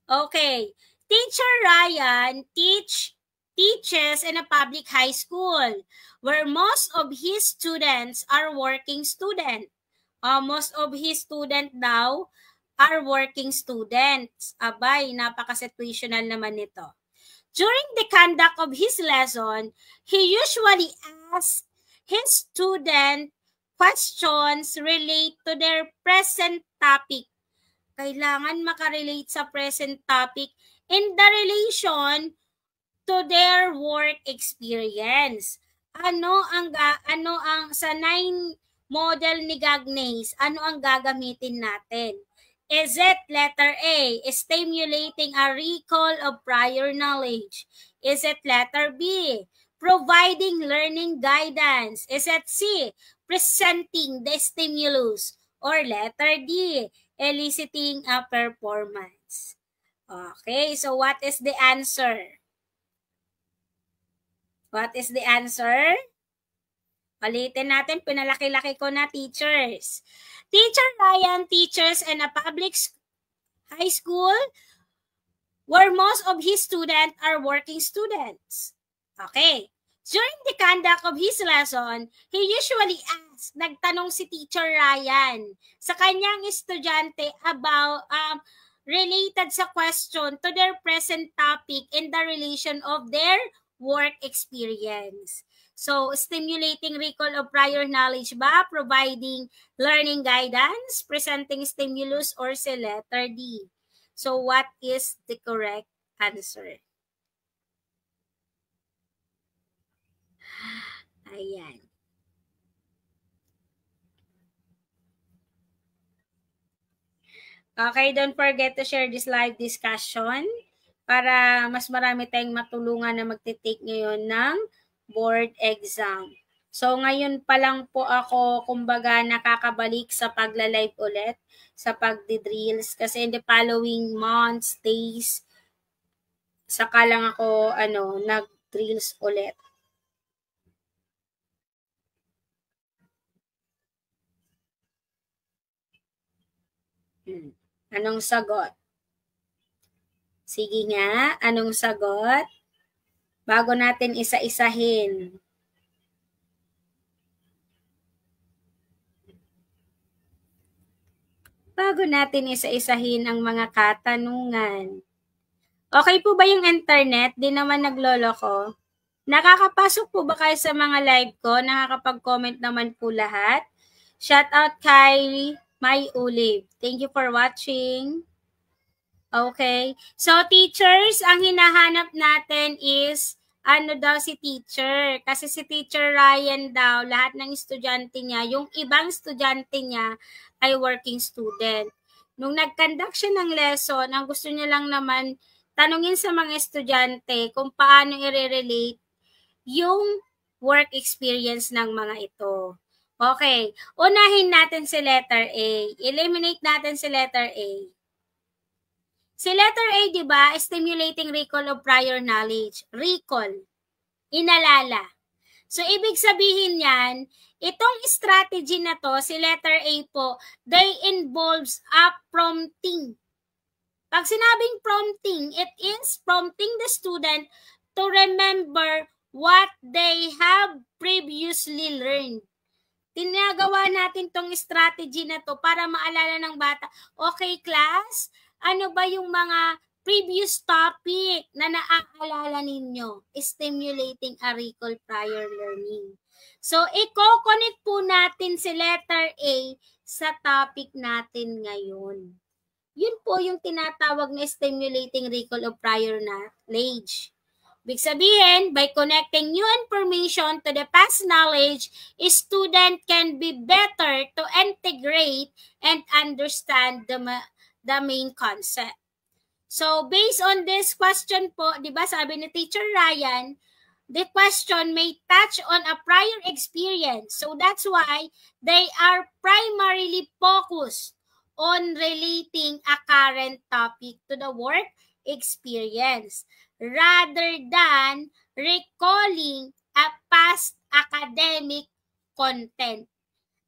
Okay. Teacher Ryan teaches in a public high school where most of his students are working students. Most of his students daw are working students. Abay, napaka-situational naman nito. During the conduct of his lesson, he usually asks his student questions relate to their present topic. Kailangan makarelate sa present topic in the relation to their work experience. Ano ang sa 9 model ni Gagnes, ano ang gagamitin natin? Is it letter A, stimulating a recall of prior knowledge? Is it letter B, providing learning guidance? Is it C, presenting the stimulus? Or letter D, eliciting a performance? Okay, so what is the answer? What is the answer? Palitin natin, pinalaki-laki ko na teachers. Teacher Ryan teaches in a public high school where most of his students are working students. Okay. During the conduct of his lesson, he usually asks, nagtanong si Teacher Ryan sa kanyang estudyante about related sa question to their present topic in the relation of their work experience. So, stimulating recall of prior knowledge ba? Providing learning guidance? Presenting stimulus? Or sa letter D? So, what is the correct answer? Ayan. Okay, don't forget to share this live discussion para mas marami tayong matulungan na magte-take ngayon ng board exam. So, ngayon pa lang po ako, kumbaga, nakakabalik sa pagla-live ulit, sa pagdi-drills. Kasi in the following months, days, saka lang ako, nag-drills ulit. Anong sagot? Sige nga, anong sagot? Bago natin isa-isahin. Bago natin isa-isahin ang mga katanungan. Okay po ba yung internet? Di naman nagloloko. Nakakapasok po ba kayo sa mga live ko? Nakakapag-comment naman po lahat. Shout out kay May Ulib. Thank you for watching. Okay. So, teachers, ang hinahanap natin is ano daw si teacher. Kasi si teacher Ryan daw, lahat ng estudyante niya, yung ibang estudyante niya ay working student. Nung nag-conduct siya ng lesson, ang gusto niya lang naman tanungin sa mga estudyante kung paano i-relate yung work experience ng mga ito. Okay. Unahin natin si letter A. Eliminate natin si letter A. Si letter A, di ba, stimulating recall of prior knowledge. Recall. Inalala. So, ibig sabihin yan, itong strategy na to, si letter A po, they involves a prompting. Pag sinabing prompting, it is prompting the student to remember what they have previously learned. Tinagawa natin tong strategy na to para maalala ng bata, okay class, ano ba yung mga previous topic na naaalala ninyo? Stimulating a recall prior learning. So, i-connect po natin si letter A sa topic natin ngayon. Yun po yung tinatawag na stimulating recall of prior knowledge. Ibig sabihin, by connecting new information to the past knowledge, a student can be better to integrate and understand the main concept. So, based on this question po, di ba sabi ni Teacher Ryan, the question may touch on a prior experience. So, that's why they are primarily focused on relating a current topic to the work experience rather than recalling a past academic content.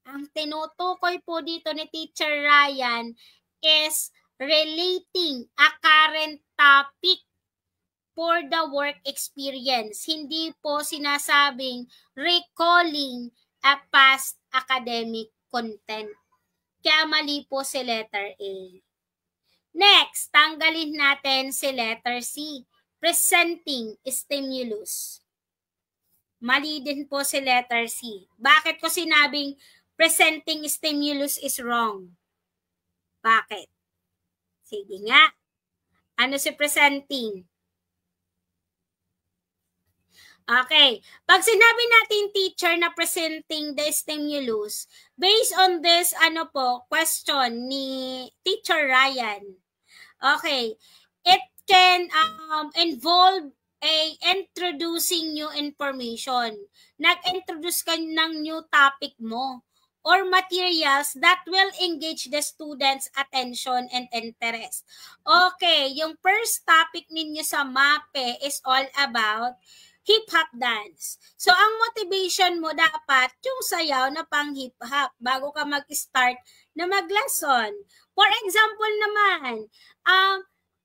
Ang tinutukoy po dito ni Teacher Ryan is relating a current topic for the work experience. Hindi po sinasabing recalling a past academic content. Kaya mali po si letter A. Next, tanggalin natin si letter C. Presenting stimulus. Mali din po si letter C. Bakit ko sinabing presenting stimulus is wrong? Bakit? Sige nga. Ano si presenting? Okay. Pag sinabi natin teacher na presenting the stimulus, based on this question ni Teacher Ryan. Okay. It can involve introducing new information. Nag-introduce ka ng new topic mo or materials that will engage the students' attention and interest. Okay, yung first topic ninyo sa MAPE is all about hip-hop dance. So, ang motivation mo dapat yung sayaw na pang hip-hop bago ka mag-start na mag-lesson. For example naman,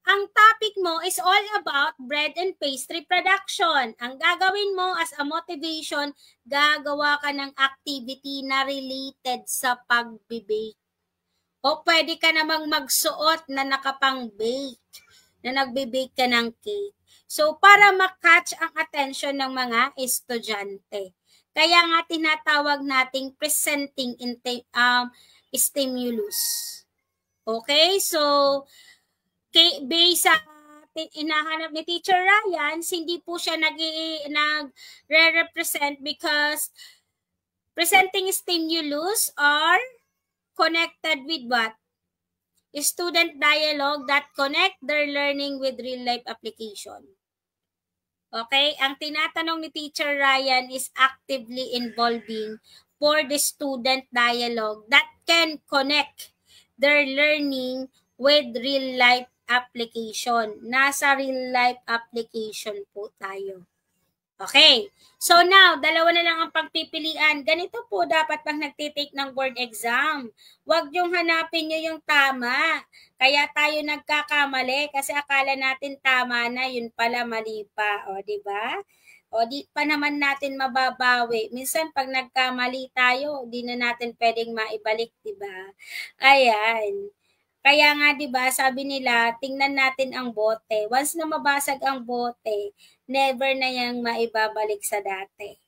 ang topic mo is all about bread and pastry production. Ang gagawin mo as a motivation, gagawa ka ng activity na related sa pag-bake. O pwede ka namang magsuot na nakapang-bake, na nagbe-bake ka ng cake. So, para makatch ang attention ng mga estudyante. Kaya nga tinatawag nating presenting stimulus. Okay? So, based sa inahanap ni Teacher Ryan, hindi po siya nagre-represent because presenting stimulus are connected with what? Student dialogue that connect their learning with real-life application. Okay? Ang tinatanong ni Teacher Ryan is actively involving for the student dialogue that can connect their learning with real-life application. Nasa real-life application po tayo. Okay. So now, dalawa na lang ang pagpipilian. Ganito po dapat pag nagtitake ng board exam. Huwag yung hanapin nyo yung tama. Kaya tayo nagkakamali kasi akala natin tama na, yun pala mali pa. O, di ba? O, di pa naman natin mababawi. Minsan pag nagkamali tayo, di na natin pwedeng maibalik, di ba? Ayan. Kaya nga 'di ba, sabi nila, tingnan natin ang bote. Once na mabasag ang bote, never na 'yang maibabalik sa dati.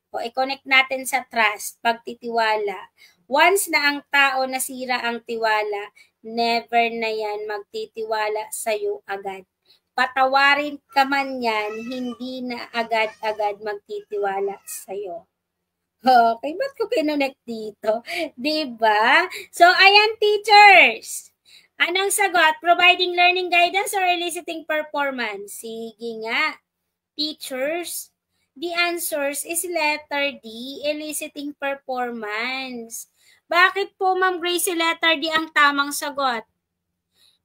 O i-connect natin sa trust, pagtitiwala. Once na ang tao nasira ang tiwala, never na 'yan magtitiwala sa iyo agad. Patawarin ka man 'yan, hindi na agad-agad magtitiwala sa iyo. Okay, ba't ko kinonect dito? 'Di ba? So ayan teachers. Anong sagot? Providing learning guidance or eliciting performance? Sige nga. Teachers, the answers is letter D, eliciting performance. Bakit po, Ma'am Gracie, letter D ang tamang sagot?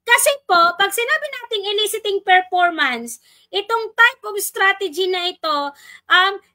Kasi po, pag sinabi nating eliciting performance, itong type of strategy na ito,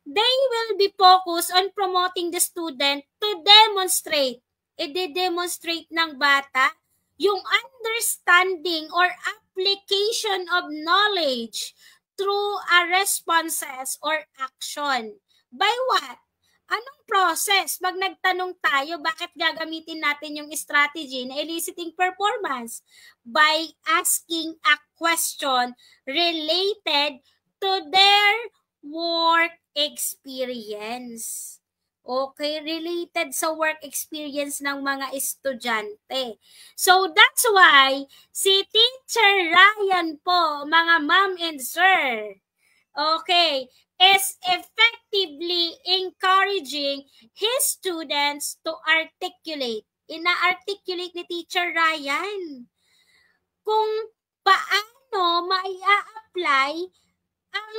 they will be focused on promoting the student to demonstrate. I-demonstrate ng bata yung understanding or application of knowledge through a responses or action. By what? Anong process? Pag nagtanong tayo, bakit gagamitin natin yung strategy na eliciting performance? By asking a question related to their work experience. Okay, related sa work experience ng mga estudyante. So that's why si Teacher Ryan po, mga ma'am and sir, okay, is effectively encouraging his students to articulate. Ina-articulate ni Teacher Ryan kung paano mai-apply ang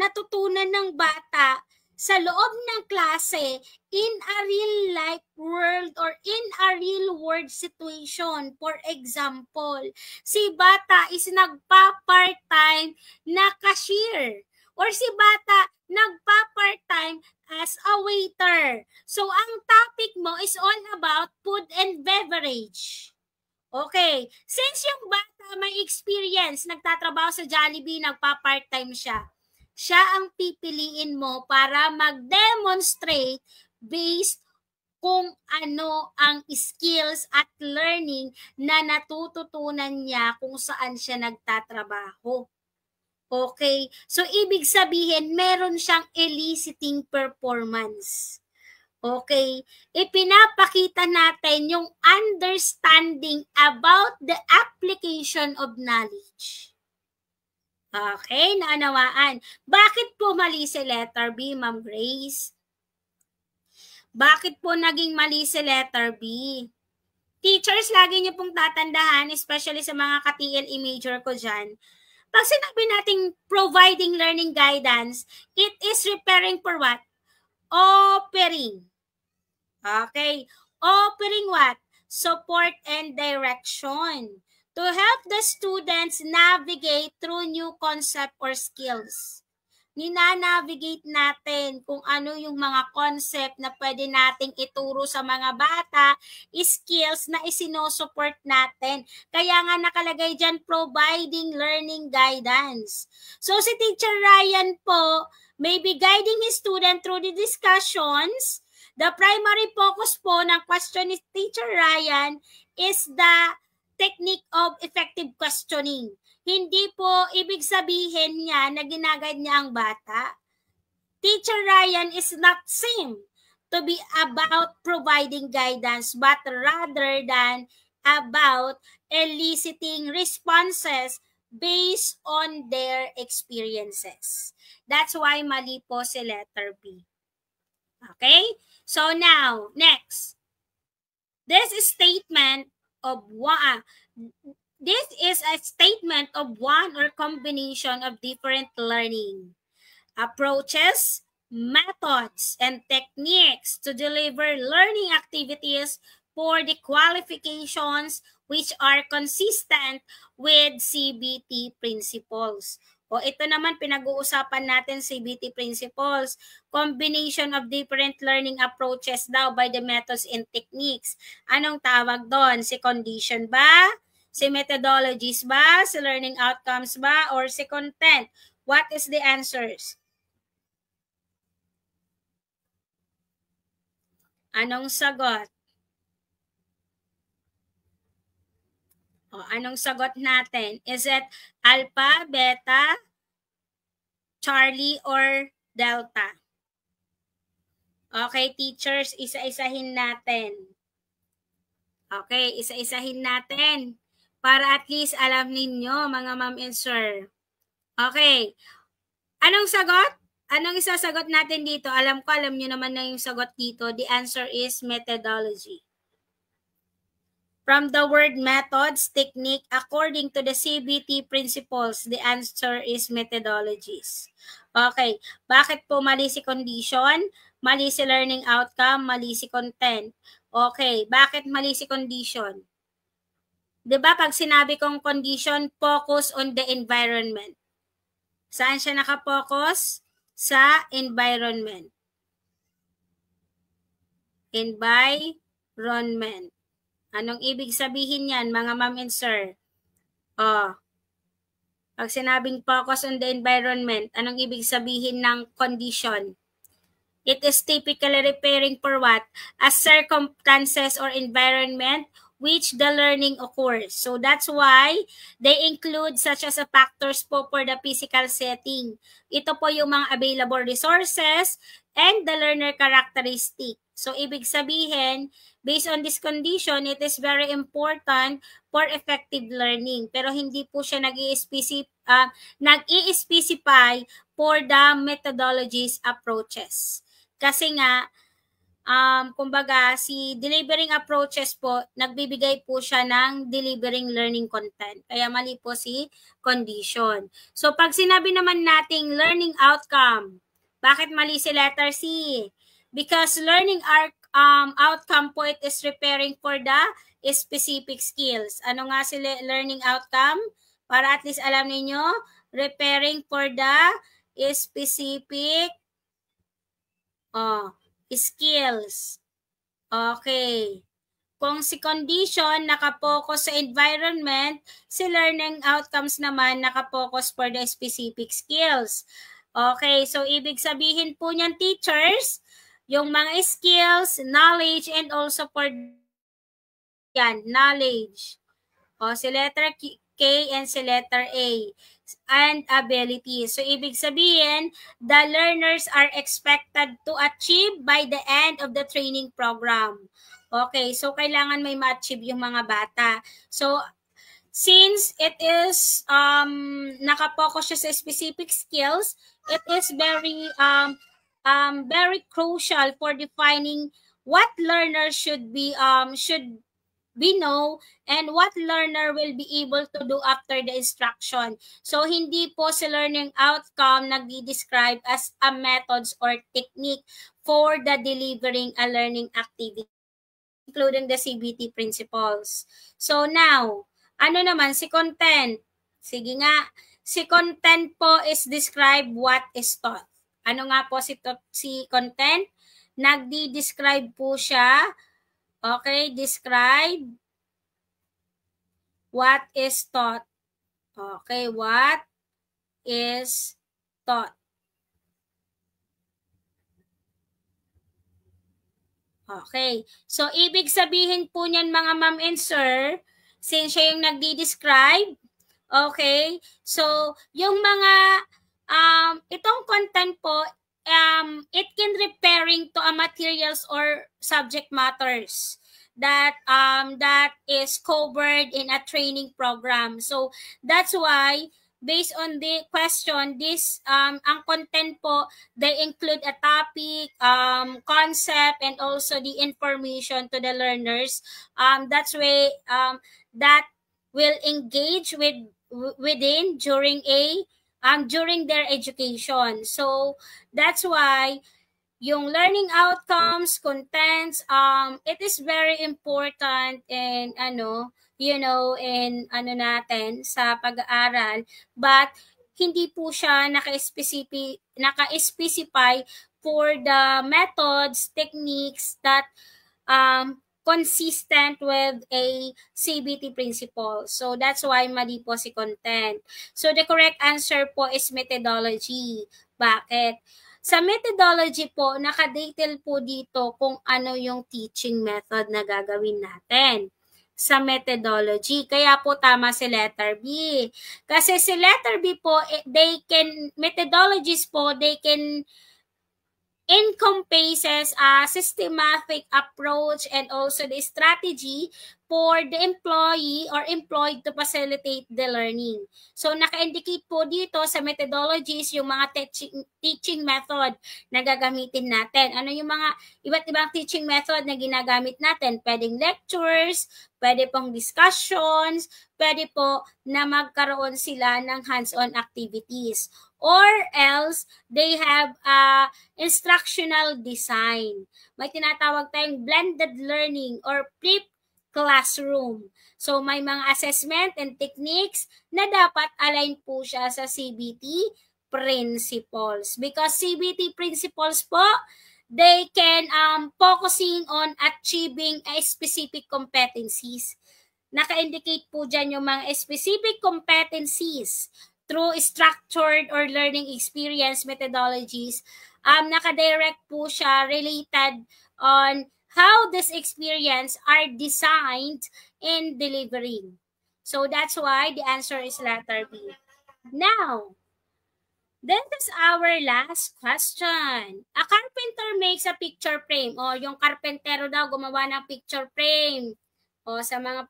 natutunan ng bata sa loob ng klase in a real life world or in a real world situation. For example, si bata is nagpa-part-time na cashier or si bata nagpa-part-time as a waiter. So, ang topic mo is all about food and beverage. Okay, since yung bata may experience, nagtatrabaho sa Jollibee, nagpa-part-time siya, siya ang pipiliin mo para mag-demonstrate based kung ano ang skills at learning na natututunan niya kung saan siya nagtatrabaho. Okay, so ibig sabihin meron siyang eliciting performance. Okay, ipinapakita natin yung understanding about the application of knowledge. Okay, naanawaan. Bakit po mali si letter B, Ma'am Grace? Bakit po naging mali si letter B? Teachers, lagi niyo pong tatandahan, especially sa mga ka-TLE major ko dyan, pag sinabi nating providing learning guidance, it is preparing for what? Offering. Okay. Offering what? Support and direction to help the students navigate through new concept or skills. Ninanavigate natin kung ano yung mga concept na pwede nating ituro sa mga bata, skills na isinusupport natin. Kaya nga nakalagay dyan, providing learning guidance. So si Teacher Ryan po may be guiding his student through the discussions. The primary focus po ng question ni Teacher Ryan is the technique of effective questioning. Hindi po ibig sabihin niya na ginagayad niya ang bata. Teacher Ryan is not seen to be about providing guidance but rather than about eliciting responses based on their experiences. That's why mali po si letter B. Okay? So now, next. This is statement of one or combination of different learning. approaches, methods, and techniques to deliver learning activities for the qualifications which are consistent with CBT principles. O ito naman, pinag-uusapan natin CBT principles. Combination of different learning approaches daw by the methods and techniques. Anong tawag doon? Si condition ba? Si methodologies ba? Si learning outcomes ba? Or si content? What is the answers? Anong sagot? O, anong sagot natin? Is it alpha, beta, Charlie, or delta? Okay, teachers, isa-isahin natin. Okay, isa-isahin natin. Para at least alam ninyo, mga ma'am and sir. Okay. Anong sagot? Anong isasagot natin dito? Alam nyo naman na yung sagot dito. The answer is methodology. From the word methods, technique, according to the CBT principles, the answer is methodologies. Okay. Bakit po mali si condition? Mali si learning outcome, mali si content. Okay. Bakit mali si condition? Diba pag sinabi kong condition, focus on the environment. Saan siya nakapokus? Sa environment. Environment. Anong ibig sabihin yan, mga ma'am and sir? Pag sinabing focus on the environment, anong ibig sabihin ng condition? It is typically referring for what? As circumstances or environment which the learning occurs. So that's why they include such as a factors po for the physical setting. Ito po yung mga available resources and the learner characteristic. So ibig sabihin, based on this condition, it is very important for effective learning. Pero hindi po siya nag-i-specify for the methodologies approaches. Kasi nga, kumbaga, si delivering approaches po, nagbibigay po siya ng delivering learning content. Kaya mali po si condition. So, pag sinabi naman nating learning outcome, bakit mali si letter C? Because learning outcome po, it is referring for the specific skills. Ano nga si learning outcome? Para at least alam niyo, referring for the specific skills. Okay. Kung si condition nakapokus sa environment, si learning outcomes naman nakapokus for the specific skills. Okay, so ibig sabihin po niyan, teachers, yung mga skills, knowledge, and also for yan, knowledge. Si letter K and si letter A. And ability. So, ibig sabihin, the learners are expected to achieve by the end of the training program. Okay, so kailangan may ma-achieve yung mga bata. So, since it is nakapokus siya sa specific skills, it is very crucial for defining what learners should be know and what learner will be able to do after the instruction. So, hindi po si learning outcome nagdi-describe as a methods or technique for the delivering a learning activity, including the CBT principles. So, now, ano naman si content? Sige nga, si content po is describe what is taught. Ano nga po si content? Nagdi-describe po siya. Okay, describe what is taught. Okay, what is taught. Okay, so ibig sabihin po niyan, mga ma'am and sir, since siya yung nagdi-describe, okay, so yung mga, itong content po, it can referring to a materials or subject matters that is covered in a training program. So that's why based on the question, this ang content po, they include a topic, concept, and also the information to the learners. That's way that will engage within during a during their education. So that's why yung learning outcomes, contents, it is very important in natin sa pag-aaral, but hindi po siya naka-specify for the methods, techniques that consistent with a CBT principle. So that's why mali po si content. So the correct answer po is methodology. Bakit? Sa methodology po, nakadetail po dito kung ano yung teaching method na gagawin natin sa methodology. Kaya po tama si letter B. Kasi si letter B po, methodologies po, they can encompasses a systematic approach and also the strategy for the employee or employed to facilitate the learning. So, naka-indicate po dito sa methodologies yung mga teaching method na gagamitin natin. Ano yung mga iba't ibang teaching method na ginagamit natin? Pwedeng lectures, pwede pong discussions, pwede po na magkaroon sila ng hands-on activities. Or else, they have a instructional design. May tinatawag tayong blended learning or flipped classroom. So, may mga assessment and techniques na dapat align po siya sa CBT principles. Because CBT principles po, they can focusing on achieving a specific competencies. Naka-indicate po dyan yung mga specific competencies through structured or learning experience methodologies. Naka-direct po siya related on how this experience are designed in delivering. So that's why the answer is letter B. Now, this is our last question. A carpenter makes a picture frame. O, yung karpentero daw gumawa ng picture frame. O, sa mga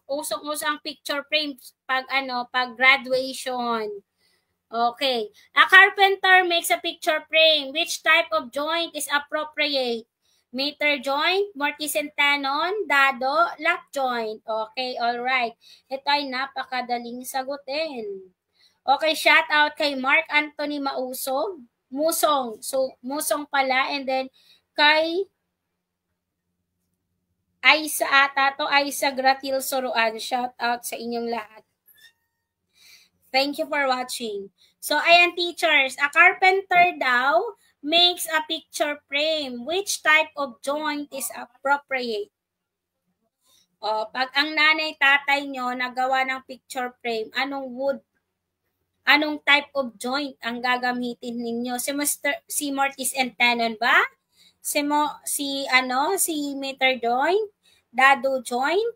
usong-usang picture frame pag graduation. Okay. A carpenter makes a picture frame. Which type of joint is appropriate? Meter joint, mortise and tenon, dado, lock joint. Okay, all right. Ito ay napakadaling sagutin. Okay, shout out kay Mark Anthony Musong. So, Musong pala. And then, kay Aisa ata to, Aisa Gratil Soruan. Shout out sa inyong lahat. Thank you for watching. So, ayan teachers, a carpenter daw makes a picture frame. Which type of joint is appropriate? O, pag ang nanay-tatay nyo nagawa ng picture frame, anong type of joint ang gagamitin ninyo? Si mortise and tenon ba? Si meter joint? Dado joint?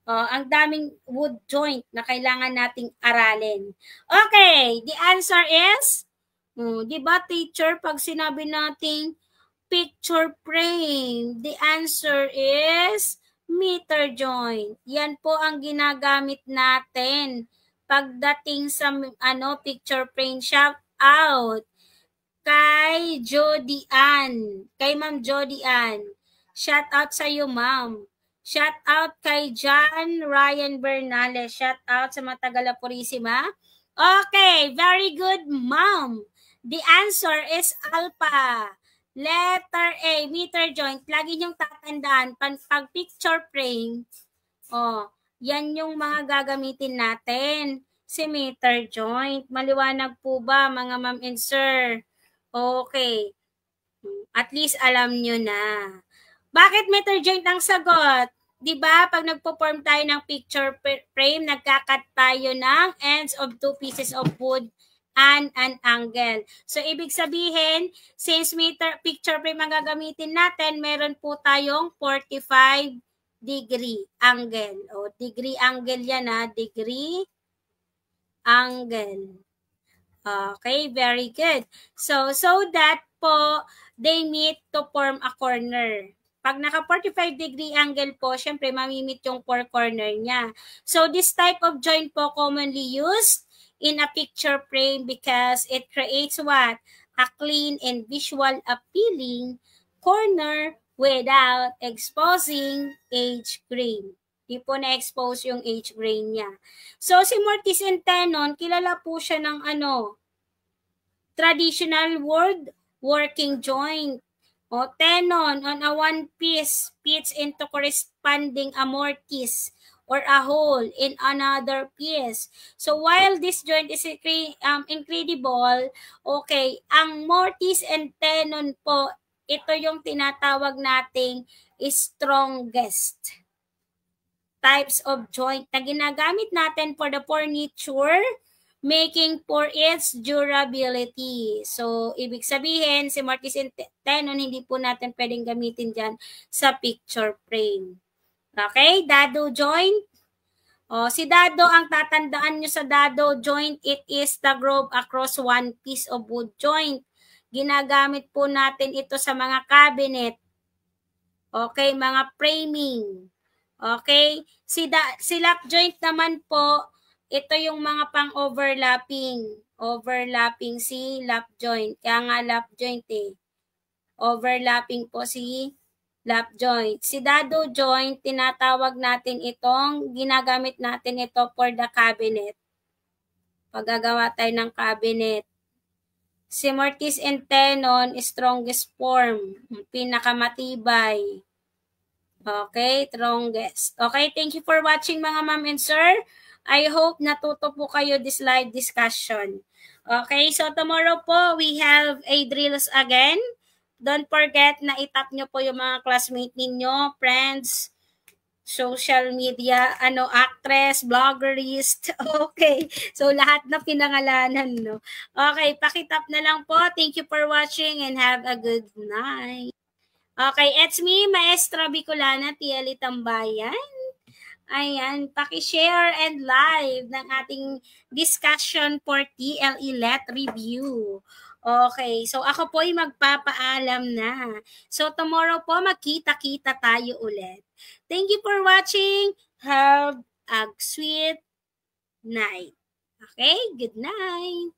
Ang daming wood joint na kailangan nating aralin. Okay, the answer is, di ba teacher, pag sinabi nating picture frame, the answer is meter joint. Yan po ang ginagamit natin pagdating sa picture frame. Shout out kay Jody Ann, kay Ma'am Jody Ann. Shout out sa iyo, ma'am. Shout out kay John Ryan Bernales. Shout out sa mga taga Purisima. Okay, very good, ma'am. The answer is alpha. Letter A, meter joint. Lagi niyong tatandaan, pag picture frame, yan yung mga gagamitin natin. Si meter joint. Maliwanag po ba, mga ma'am and sir? Okay. At least alam nyo na. Bakit meter joint ang sagot? Diba, pag nagpo-form tayo ng picture frame, nagkakat tayo ng ends of two pieces of wood and an angle. So, ibig sabihin, since picture frame ang gagamitin natin, meron po tayong 45 degree angle. O, degree angle yan ha. Degree angle. Okay, very good. So that po, they meet to form a corner. Pag naka 45 degree angle po, syempre mamimit yung four corner niya. So this type of joint po commonly used in a picture frame because it creates what? A clean and visual appealing corner without exposing edge grain. Di po na-expose yung H grain niya. So, si mortise and tenon, kilala po siya ng traditional word working joint. O tenon on a one piece fits into corresponding amortise or a hole in another piece. So while this joint is incredible, okay, ang mortise and tenon po, ito yung tinatawag nating strongest types of joint na ginagamit natin for the furniture making for its durability. So, ibig sabihin, si mortise and tenon, hindi po natin pwedeng gamitin dyan sa picture frame. Okay, dado joint. O, si dado, ang tatandaan nyo sa dado joint, it is the groove across one piece of wood joint. Ginagamit po natin ito sa mga cabinet. Okay, mga framing. Okay, si lap joint naman po, ito yung mga pang-overlapping. Overlapping si lap joint. Kaya nga lap joint eh. Overlapping po si lap joint. Si dado joint, tinatawag natin itong, ginagamit natin ito for the cabinet. Paggagawa tayo ng cabinet. Si mortise and tenon, strongest form. Pinakamatibay. Okay, strongest. Okay, thank you for watching mga ma'am and sir. I hope natuto po kayo this live discussion. Okay, so tomorrow po, we have a drills again. Don't forget na itap nyo po yung mga classmate ninyo, friends, social media, actress, bloggerist. Okay, so lahat na pinangalanan, no? Okay, pakitap na lang po. Thank you for watching and have a good night. Okay, it's me, Maestra Bicolana, Tiali Tambayan. Ayan, paki-share and live ng ating discussion for TLE Let Review. Okay, so ako po ay magpapaalam na. So tomorrow po magkita-kita tayo ulit. Thank you for watching. Have a sweet night. Okay, good night.